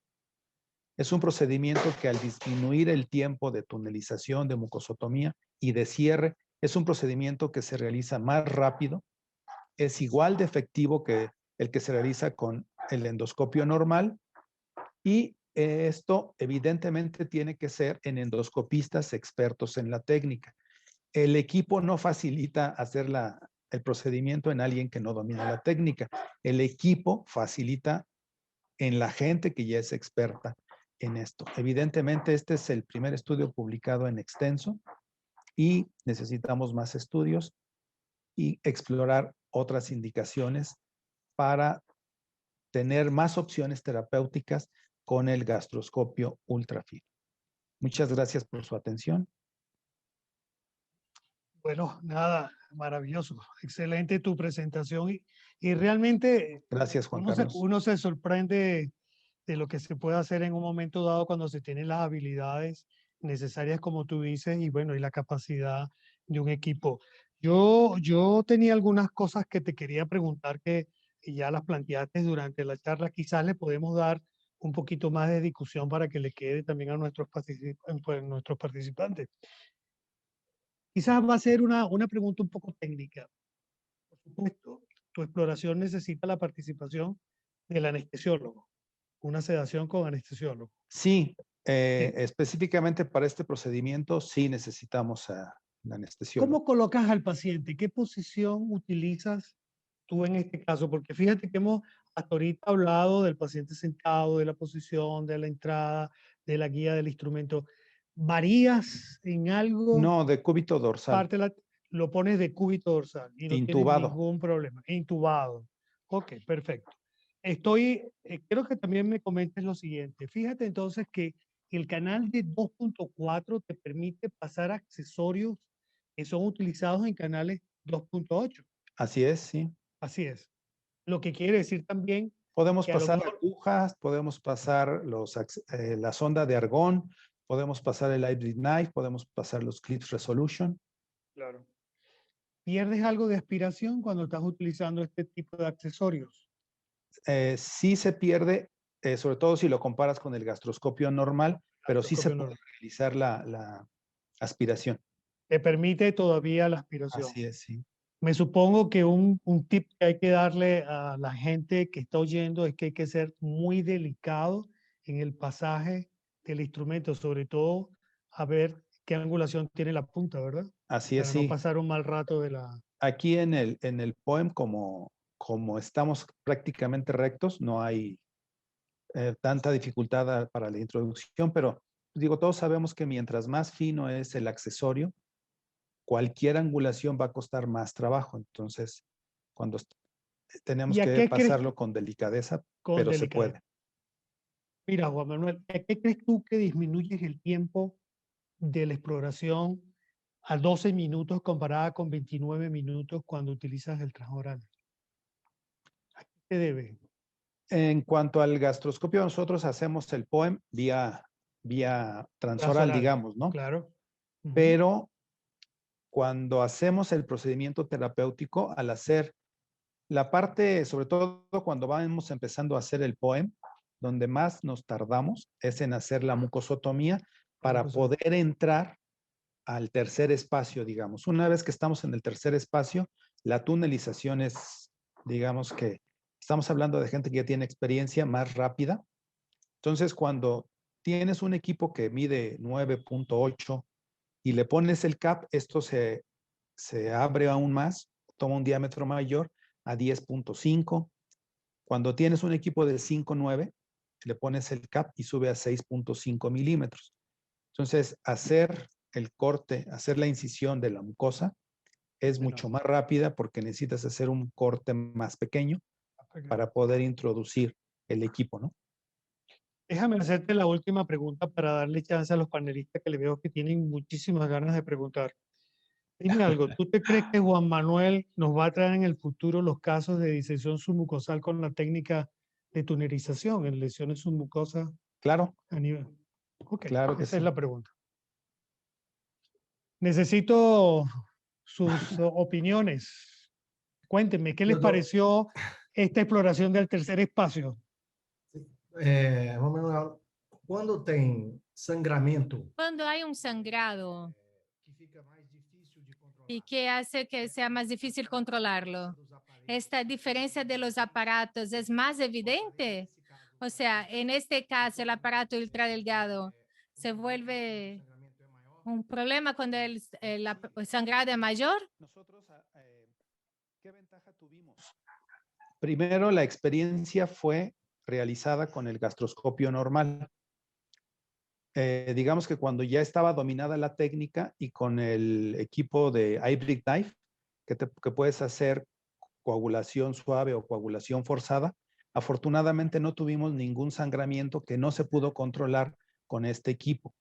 Es un procedimiento que al disminuir el tiempo de tunelización, de mucosotomía y de cierre, es un procedimiento que se realiza más rápido, es igual de efectivo que el que se realiza con el endoscopio normal y esto evidentemente tiene que ser en endoscopistas expertos en la técnica. El equipo no facilita hacer el procedimiento en alguien que no domina la técnica. El equipo facilita en la gente que ya es experta en esto. Evidentemente, este es el primer estudio publicado en extenso y necesitamos más estudios y explorar otras indicaciones para tener más opciones terapéuticas con el gastroscopio ultrafino. Muchas gracias por su atención. Bueno, nada, maravilloso. Excelente tu presentación y realmente Gracias, Juan Carlos. uno se sorprende de lo que se puede hacer en un momento dado cuando se tienen las habilidades necesarias, como tú dices, y bueno, y la capacidad de un equipo. Yo tenía algunas cosas que te quería preguntar que ya las planteaste durante la charla. Quizás le podemos dar un poquito más de discusión para que le quede también a nuestros participantes. Quizás va a ser una pregunta un poco técnica. Por supuesto, tu exploración necesita la participación del anestesiólogo, una sedación con anestesiólogo. Sí, específicamente para este procedimiento sí necesitamos a la anestesiólogo. ¿Cómo colocas al paciente? ¿Qué posición utilizas tú en este caso? Porque fíjate que hemos hasta ahorita hablado del paciente sentado, de la posición, de la entrada, de la guía del instrumento. ¿Varías en algo? No, de cúbito dorsal. Lo pones de cúbito dorsal y no Intubado. tienes ningún problema. Intubado. Ok, perfecto. Quiero que también me comentes lo siguiente. Fíjate entonces que el canal de 2.4 te permite pasar accesorios que son utilizados en canales 2.8. Así es, sí. Así es. Lo que quiere decir también... Podemos pasar agujas, podemos pasar la sonda de argón, podemos pasar el hybrid knife, podemos pasar los clips resolution. Claro. ¿Pierdes algo de aspiración cuando estás utilizando este tipo de accesorios? Sí se pierde, sobre todo si lo comparas con el gastroscopio normal, pero sí se puede realizar la aspiración. Te permite todavía la aspiración. Así es, sí. Me supongo que un tip que hay que darle a la gente que está oyendo es que hay que ser muy delicado en el pasaje del instrumento, sobre todo a ver qué angulación tiene la punta, ¿verdad? Así es, para sí. no pasar un mal rato de la... Aquí en el POEM, como estamos prácticamente rectos, no hay tanta dificultad para la introducción, pero digo, todos sabemos que mientras más fino es el accesorio, cualquier angulación va a costar más trabajo. Entonces, cuando tenemos que pasarlo con delicadeza, pero se puede. Mira, Juan Manuel, ¿a qué crees tú que disminuyes el tiempo de la exploración a 12 minutos comparada con 29 minutos cuando utilizas el transoral? ¿A qué se debe? En cuanto al gastroscopio, nosotros hacemos el POEM vía transoral, digamos, ¿no? Claro. Pero cuando hacemos el procedimiento terapéutico, al hacer la parte, sobre todo cuando vamos empezando a hacer el POEM, donde más nos tardamos es en hacer la mucosotomía para poder entrar al tercer espacio, digamos. Una vez que estamos en el tercer espacio, la tunelización es, digamos que estamos hablando de gente que ya tiene experiencia más rápida. Entonces, cuando tienes un equipo que mide 9.8 y le pones el cap, esto se abre aún más, toma un diámetro mayor a 10.5. Cuando tienes un equipo de 5.9, le pones el cap y sube a 6.5 milímetros. Entonces, hacer el corte, hacer la incisión de la mucosa es mucho más rápida porque necesitas hacer un corte más pequeño para poder introducir el equipo, ¿no? Déjame hacerte la última pregunta para darle chance a los panelistas que le veo que tienen muchísimas ganas de preguntar. Dime algo, ¿tú te crees que Juan Manuel nos va a traer en el futuro los casos de disección submucosal con la técnica de tunerización en lesiones submucosas Claro, a nivel? Ok, claro que esa es sí. la pregunta. Necesito sus opiniones. Cuéntenme, ¿qué les pareció esta exploración del tercer espacio? Manuel, quando tem sangramento, Cuando hay un sangrado y que hace que sea más difícil controlarlo, ¿esta diferencia de los aparatos es más evidente? O sea, en este caso, el aparato ultradelgado se vuelve un problema cuando el sangrado es mayor. Nosotros, ¿qué ventaja tuvimos? Primero, la experiencia fue realizada con el gastroscopio normal. Digamos que cuando ya estaba dominada la técnica y con el equipo de Hybrid Knife, que puedes hacer coagulación suave o coagulación forzada, afortunadamente no tuvimos ningún sangramiento que no se pudo controlar con este equipo.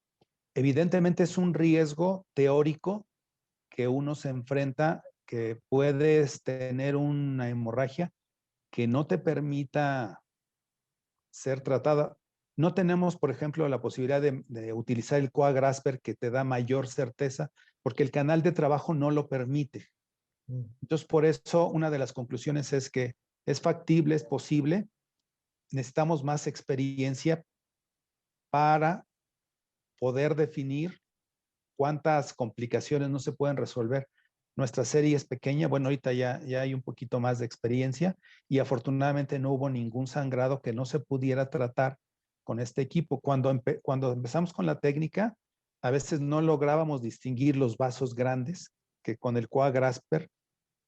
Evidentemente es un riesgo teórico que uno se enfrenta, que puedes tener una hemorragia que no te permita ser tratada. No tenemos, por ejemplo, la posibilidad de utilizar el coagrasper que te da mayor certeza, porque el canal de trabajo no lo permite. Entonces, por eso, una de las conclusiones es que es factible, es posible. Necesitamos más experiencia para poder definir cuántas complicaciones no se pueden resolver. Nuestra serie es pequeña, bueno, ahorita ya hay un poquito más de experiencia y afortunadamente no hubo ningún sangrado que no se pudiera tratar con este equipo. Cuando empezamos con la técnica, a veces no lográbamos distinguir los vasos grandes, que con el coagrasper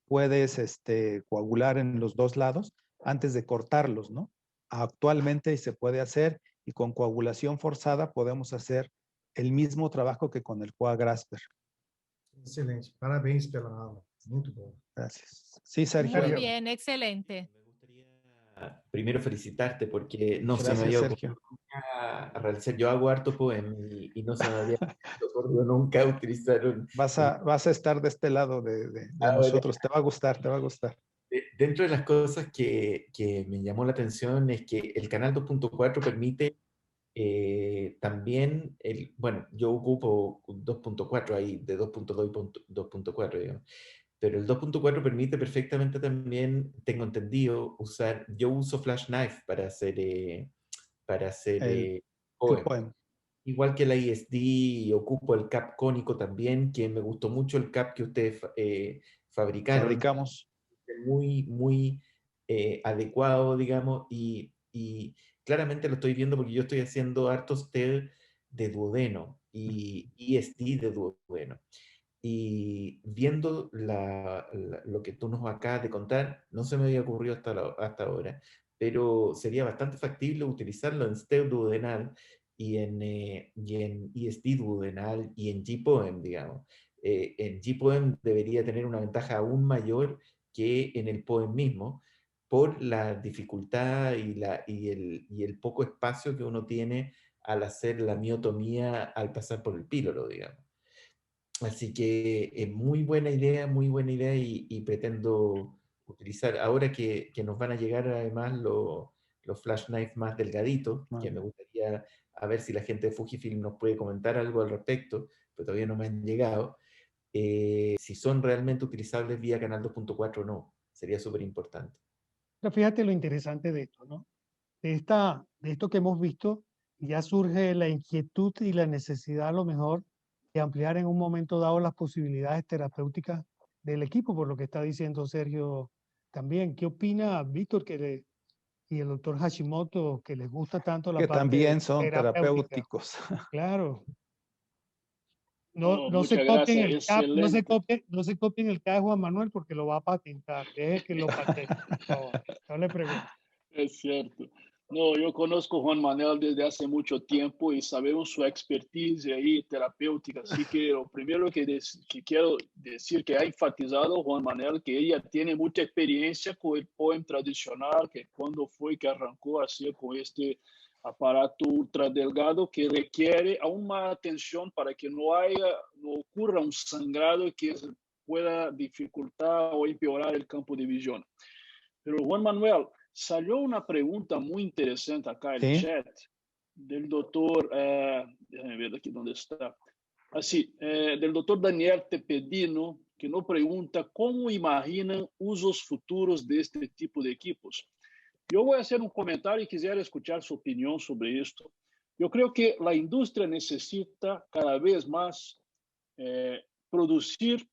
puedes coagular en los dos lados antes de cortarlos, ¿no? Actualmente se puede hacer y con coagulación forzada podemos hacer el mismo trabajo que con el coagrasper. Excelente, parabéns pela aula, muito bom. Gracias. Sí, Sergio. Muy bien, excelente. Me gustaría primero felicitarte porque no se me Gracias, había Sergio. ocurrido a realizar. Yo hago harto poema y no se me había ocurrido nunca utilizar un... Vas a estar de este lado de nosotros. Te va a gustar, te va a gustar. Dentro de las cosas que me llamó la atención es que el canal 2.4 permite también, bueno, yo ocupo 2.4 ahí, de 2.2 y 2.4, digamos. Pero el 2.4 permite perfectamente también, tengo entendido, yo uso Flash Knife para hacer poem. Igual que la ISD, ocupo el cap cónico también, que me gustó mucho el cap que ustedes fabricaron. Fabricamos. Muy, muy adecuado, digamos, y claramente lo estoy viendo porque yo estoy haciendo hartos TED de duodeno y ISD de duodeno. Y viendo lo que tú nos acabas de contar, no se me había ocurrido hasta ahora, pero sería bastante factible utilizarlo en STEM duodenal y en ISD duodenal y en G-Poem, digamos. En G-Poem debería tener una ventaja aún mayor que en el poem mismo, por la dificultad y el poco espacio que uno tiene al hacer la miotomía al pasar por el píloro, digamos. Así que es muy buena idea y pretendo utilizar, ahora que nos van a llegar además los Flash Knife más delgaditos, que me gustaría a ver si la gente de Fujifilm nos puede comentar algo al respecto, pero todavía no me han llegado, si son realmente utilizables vía canal 2.4 o no, sería súper importante. Pero fíjate lo interesante de esto, ¿no? De esto que hemos visto, ya surge la inquietud y la necesidad a lo mejor de ampliar en un momento dado las posibilidades terapéuticas del equipo, por lo que está diciendo Sergio también. ¿Qué opina Víctor y el doctor Hashimoto, que les gusta tanto la que parte también son terapéutica? terapéuticos? Claro. No, No se muchas copien gracias, el CAP, excelente. no se copien el CAP de Juan Manuel porque lo va a patentar. Deje que lo patente, por favor. No le pregunto. Es cierto. No, yo conozco a Juan Manuel desde hace mucho tiempo y sabemos su expertise ahí terapéutica. Así que lo primero que quiero decir que ha enfatizado Juan Manuel que ella tiene mucha experiencia con el POEM tradicional, que cuando fue que arrancó a hacer con este aparato ultra delgado que requiere aún más atención para que no ocurra un sangrado que pueda dificultar o empeorar el campo de visión. Pero Juan Manuel, salió una pregunta muy interesante acá en el chat del doctor, déjame ver aquí dónde está. Así, del doctor Daniel Tepedino, que nos pregunta cómo imaginan usos futuros de este tipo de equipos. Yo voy a hacer un comentario y quisiera escuchar su opinión sobre esto. Yo creo que la industria necesita cada vez más producir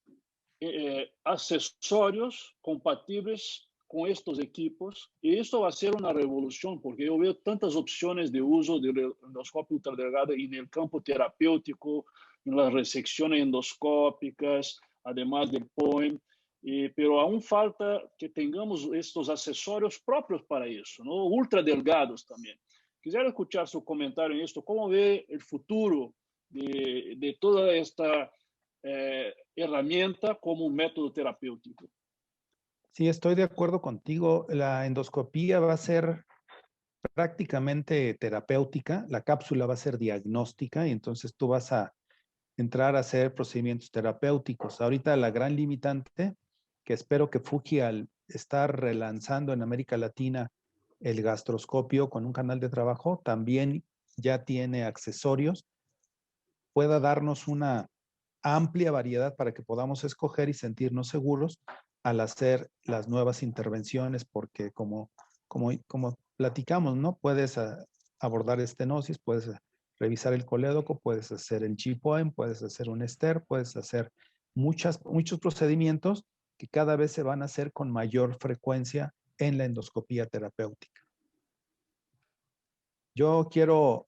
accesorios compatibles con estos equipos y esto va a ser una revolución porque yo veo tantas opciones de uso del endoscopio ultradelgado en el campo terapéutico, en las resecciones endoscópicas, además del POEM, pero aún falta que tengamos estos accesorios propios para eso, ¿no? Ultradelgados también. Quisiera escuchar su comentario en esto, ¿cómo ve el futuro de toda esta herramienta como un método terapéutico? Sí, estoy de acuerdo contigo. La endoscopía va a ser prácticamente terapéutica, la cápsula va a ser diagnóstica y entonces tú vas a entrar a hacer procedimientos terapéuticos. Ahorita la gran limitante, que espero que Fuji al estar relanzando en América Latina el gastroscopio con un canal de trabajo, también ya tiene accesorios, pueda darnos una amplia variedad para que podamos escoger y sentirnos seguros al hacer las nuevas intervenciones, porque como platicamos, ¿no? Puedes abordar estenosis, puedes revisar el colédoco, puedes hacer el G-POEM, puedes hacer un STER, puedes hacer muchos procedimientos que cada vez se van a hacer con mayor frecuencia en la endoscopía terapéutica. Yo quiero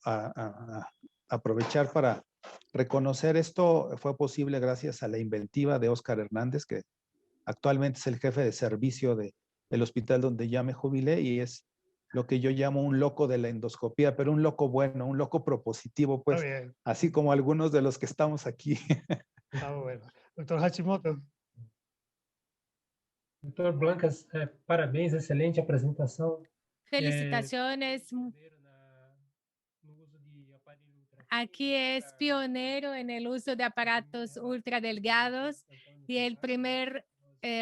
aprovechar para reconocer esto fue posible gracias a la inventiva de Óscar Hernández, que actualmente es el jefe de servicio del hospital donde ya me jubilé y es lo que yo llamo un loco de la endoscopía, pero un loco bueno, un loco propositivo, pues, así como algunos de los que estamos aquí. Está bueno. Doctor Hashimoto. Doutor Blancas, parabéns, excelente apresentação. Felicitaciones. Aquí es pionero en el uso de aparatos ultra delgados y el primer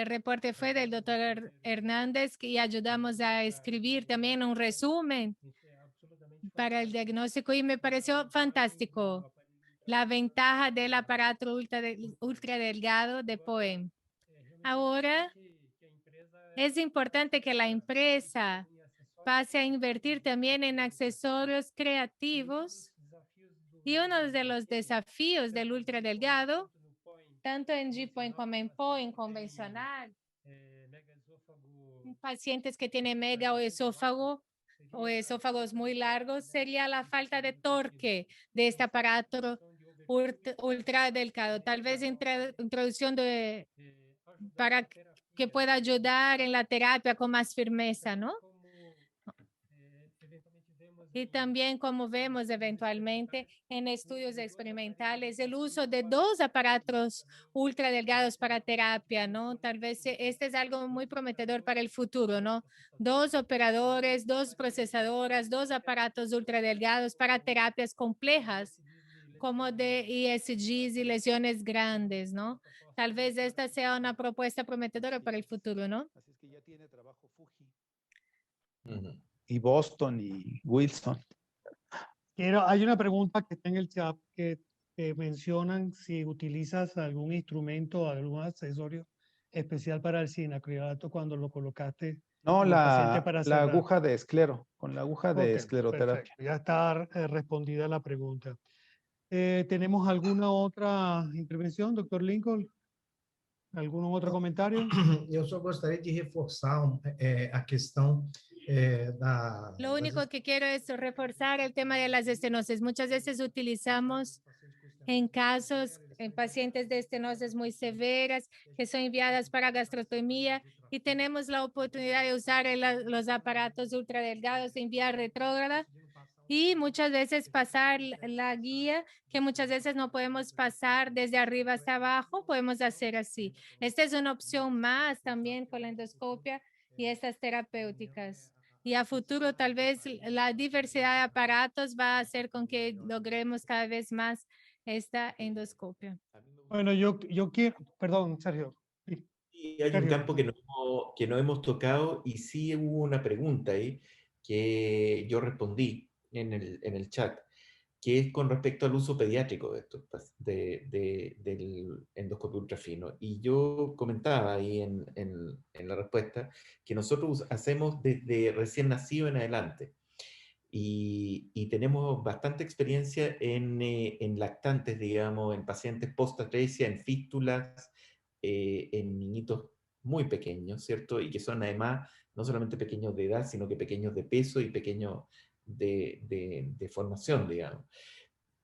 reporte fue del doctor Hernández y ayudamos a escribir también un resumen para el diagnóstico y me pareció fantástico la ventaja del aparato ultra delgado de POEM. Ahora es importante que la empresa pase a invertir también en accesorios creativos y uno de los desafíos del ultra delgado, tanto en G-POEM como en POEM convencional, pacientes que tienen mega o esófagos muy largos, sería la falta de torque de este aparato ultra delgado. Tal vez introducción para que pueda ayudar en la terapia con más firmeza, ¿no? Y también, como vemos eventualmente en estudios experimentales, el uso de 2 aparatos ultra delgados para terapia, ¿no? Tal vez este es algo muy prometedor para el futuro, ¿no? 2 operadores, 2 procesadoras, 2 aparatos ultra delgados para terapias complejas, como de ESGs y lesiones grandes, ¿no? Tal vez esta sea una propuesta prometedora para el futuro, ¿no? Así es que ya tiene trabajo Fuji. Y Boston y Wilson. Hay una pregunta que está en el chat que mencionan si utilizas algún instrumento o algún accesorio especial para el sinacrilato cuando lo colocaste. No, la cerrar. aguja de esclero, con la aguja de escleroterapia. Perfecto. Ya está respondida la pregunta. ¿Tenemos alguna otra intervención, doctor Lincoln? ¿Algún otro comentario? Eu só gostaria de reforçar a questão Lo único que quiero es reforzar el tema de las estenosis. Muchas veces utilizamos en casos, en pacientes de estenosis muy severas que son enviadas para gastrostomía y tenemos la oportunidad de usar los aparatos ultradelgados en vía retrógrada y muchas veces pasar la guía, que muchas veces no podemos pasar desde arriba hasta abajo, podemos hacer así. Esta es una opción más también con la endoscopia y estas terapéuticas. Y a futuro tal vez la diversidad de aparatos va a hacer con que logremos cada vez más esta endoscopia. Bueno, yo quiero, perdón, Sergio. Sí, Y hay un Sergio. campo que no hemos tocado y sí hubo una pregunta ahí que yo respondí en el chat, que es con respecto al uso pediátrico de estos, del endoscopio ultrafino. Y yo comentaba ahí en la respuesta que nosotros hacemos desde recién nacido en adelante. Y tenemos bastante experiencia en lactantes, digamos, en pacientes post-atresia, en fístulas, en niñitos muy pequeños, ¿cierto? Y que son además no solamente pequeños de edad, sino que pequeños de peso y pequeños de formación, digamos.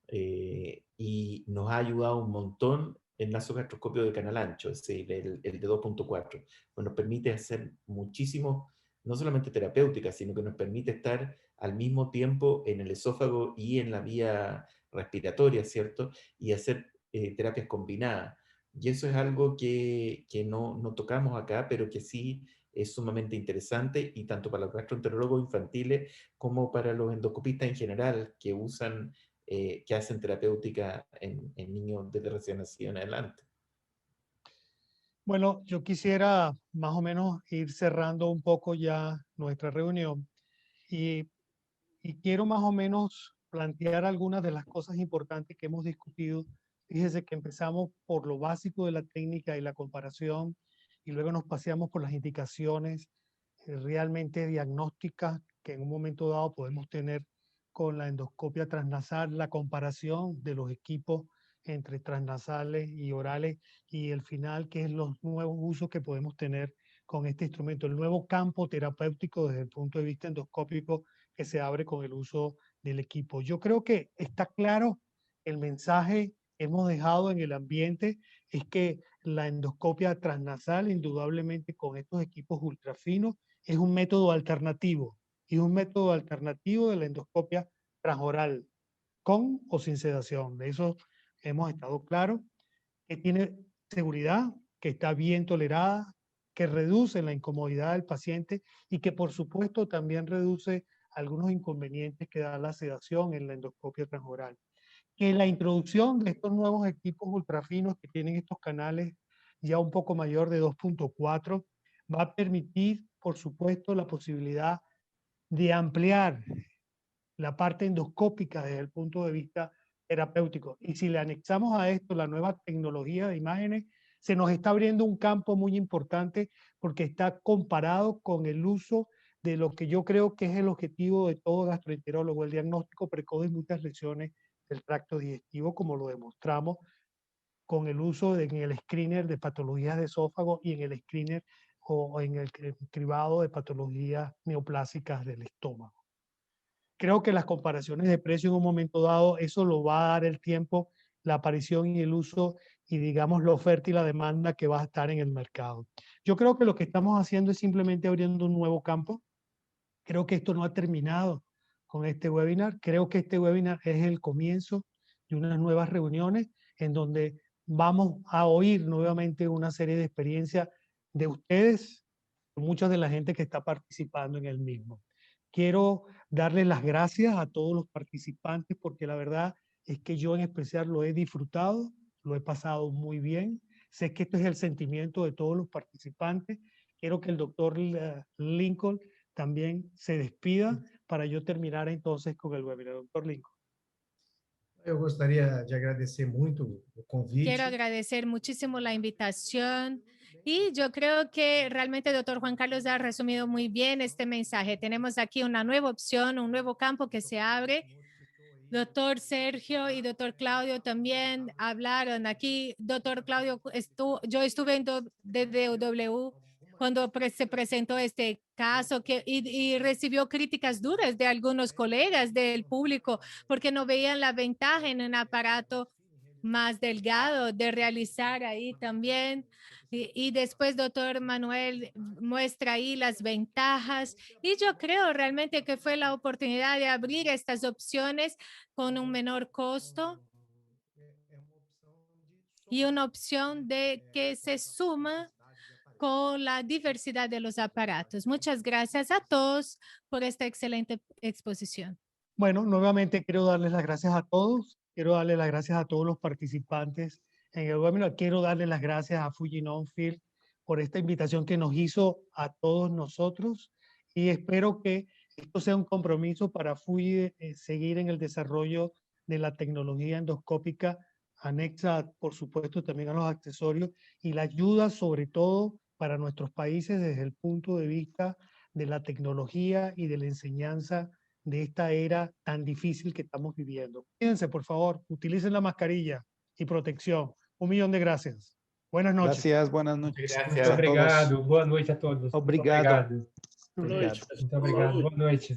Y nos ha ayudado un montón el nasogastroscopio de canal ancho, es decir, el de 2.4. Pues nos permite hacer muchísimo, no solamente terapéutica, sino que nos permite estar al mismo tiempo en el esófago y en la vía respiratoria, ¿cierto? Y hacer terapias combinadas. Y eso es algo que no tocamos acá, pero que sí es sumamente interesante y tanto para los gastroenterólogos infantiles como para los endoscopistas en general que usan que hacen terapéutica en niños desde recién nacido en adelante. Bueno, yo quisiera más o menos ir cerrando un poco ya nuestra reunión y, y quiero más o menos plantear algunas de las cosas importantes que hemos discutido. Fíjese que empezamos por lo básico de la técnica y la comparación y luego nos paseamos por las indicaciones realmente diagnósticas que en un momento dado podemos tener con la endoscopia transnasal, la comparación de los equipos entre transnasales y orales y el final, que es los nuevos usos que podemos tener con este instrumento, el nuevo campo terapéutico desde el punto de vista endoscópico que se abre con el uso del equipo. Yo creo que está claro el mensaje que hemos dejado en el ambiente, es que la endoscopia transnasal, indudablemente con estos equipos ultrafinos, es un método alternativo, y es un método alternativo de la endoscopia transoral, con o sin sedación. De eso hemos estado claros, que tiene seguridad, que está bien tolerada, que reduce la incomodidad del paciente y que por supuesto también reduce algunos inconvenientes que da la sedación en la endoscopia transoral. Que la introducción de estos nuevos equipos ultrafinos que tienen estos canales ya un poco mayor de 2.4 va a permitir, por supuesto, la posibilidad de ampliar la parte endoscópica desde el punto de vista terapéutico. Y si le anexamos a esto la nueva tecnología de imágenes, se nos está abriendo un campo muy importante porque está comparado con el uso de lo que yo creo que es el objetivo de todo gastroenterólogo, el diagnóstico precoz de muchas lesiones del tracto digestivo, como lo demostramos con el uso en el screener de patologías de esófago y en el screener o en el cribado de patologías neoplásicas del estómago. Creo que las comparaciones de precio en un momento dado, eso lo va a dar el tiempo, la aparición y el uso y digamos la oferta y la demanda que va a estar en el mercado. Yo creo que lo que estamos haciendo es simplemente abriendo un nuevo campo. Creo que esto no ha terminado con este webinar. Creo que este webinar es el comienzo de unas nuevas reuniones en donde vamos a oír nuevamente una serie de experiencias de ustedes, mucha de la gente que está participando en el mismo. Quiero darles las gracias a todos los participantes porque la verdad es que yo en especial lo he disfrutado, lo he pasado muy bien. Sé que esto es el sentimiento de todos los participantes. Quiero que el doctor Lincoln también se despida para yo terminar entonces con el webinar. Doctor Lincoln. Eu gostaria de agradecer muito o convite. Quiero agradecer muchísimo la invitación y yo creo que realmente el doctor Juan Carlos ha resumido muy bien este mensaje. Tenemos aquí una nueva opción, un nuevo campo que se abre. Doctor Sergio y doctor Claudio también hablaron aquí. Doctor Claudio, yo estuve en DDW cuando se presentó este caso y recibió críticas duras de algunos colegas del público porque no veían la ventaja en un aparato más delgado de realizar ahí también. Y después, doctor Manuel muestra ahí las ventajas. Y yo creo realmente que fue la oportunidad de abrir estas opciones con un menor costo y una opción de que se suma con la diversidad de los aparatos. Muchas gracias a todos por esta excelente exposición. Bueno, nuevamente quiero darles las gracias a todos. Quiero darle las gracias a todos los participantes en el webinar. Quiero darle las gracias a Fuji Nonfield por esta invitación que nos hizo a todos nosotros y espero que esto sea un compromiso para Fuji seguir en el desarrollo de la tecnología endoscópica anexa, por supuesto, también a los accesorios y la ayuda sobre todo para nuestros países desde el punto de vista de la tecnología y de la enseñanza de esta era tan difícil que estamos viviendo. Cuídense, por favor, utilicen la mascarilla y protección. 1.000.000 de gracias. Buenas noches. Gracias, buenas noches. Muito obrigado. Boa noite a todos. Obrigado. Muito obrigado. Muito obrigado. Boa noite.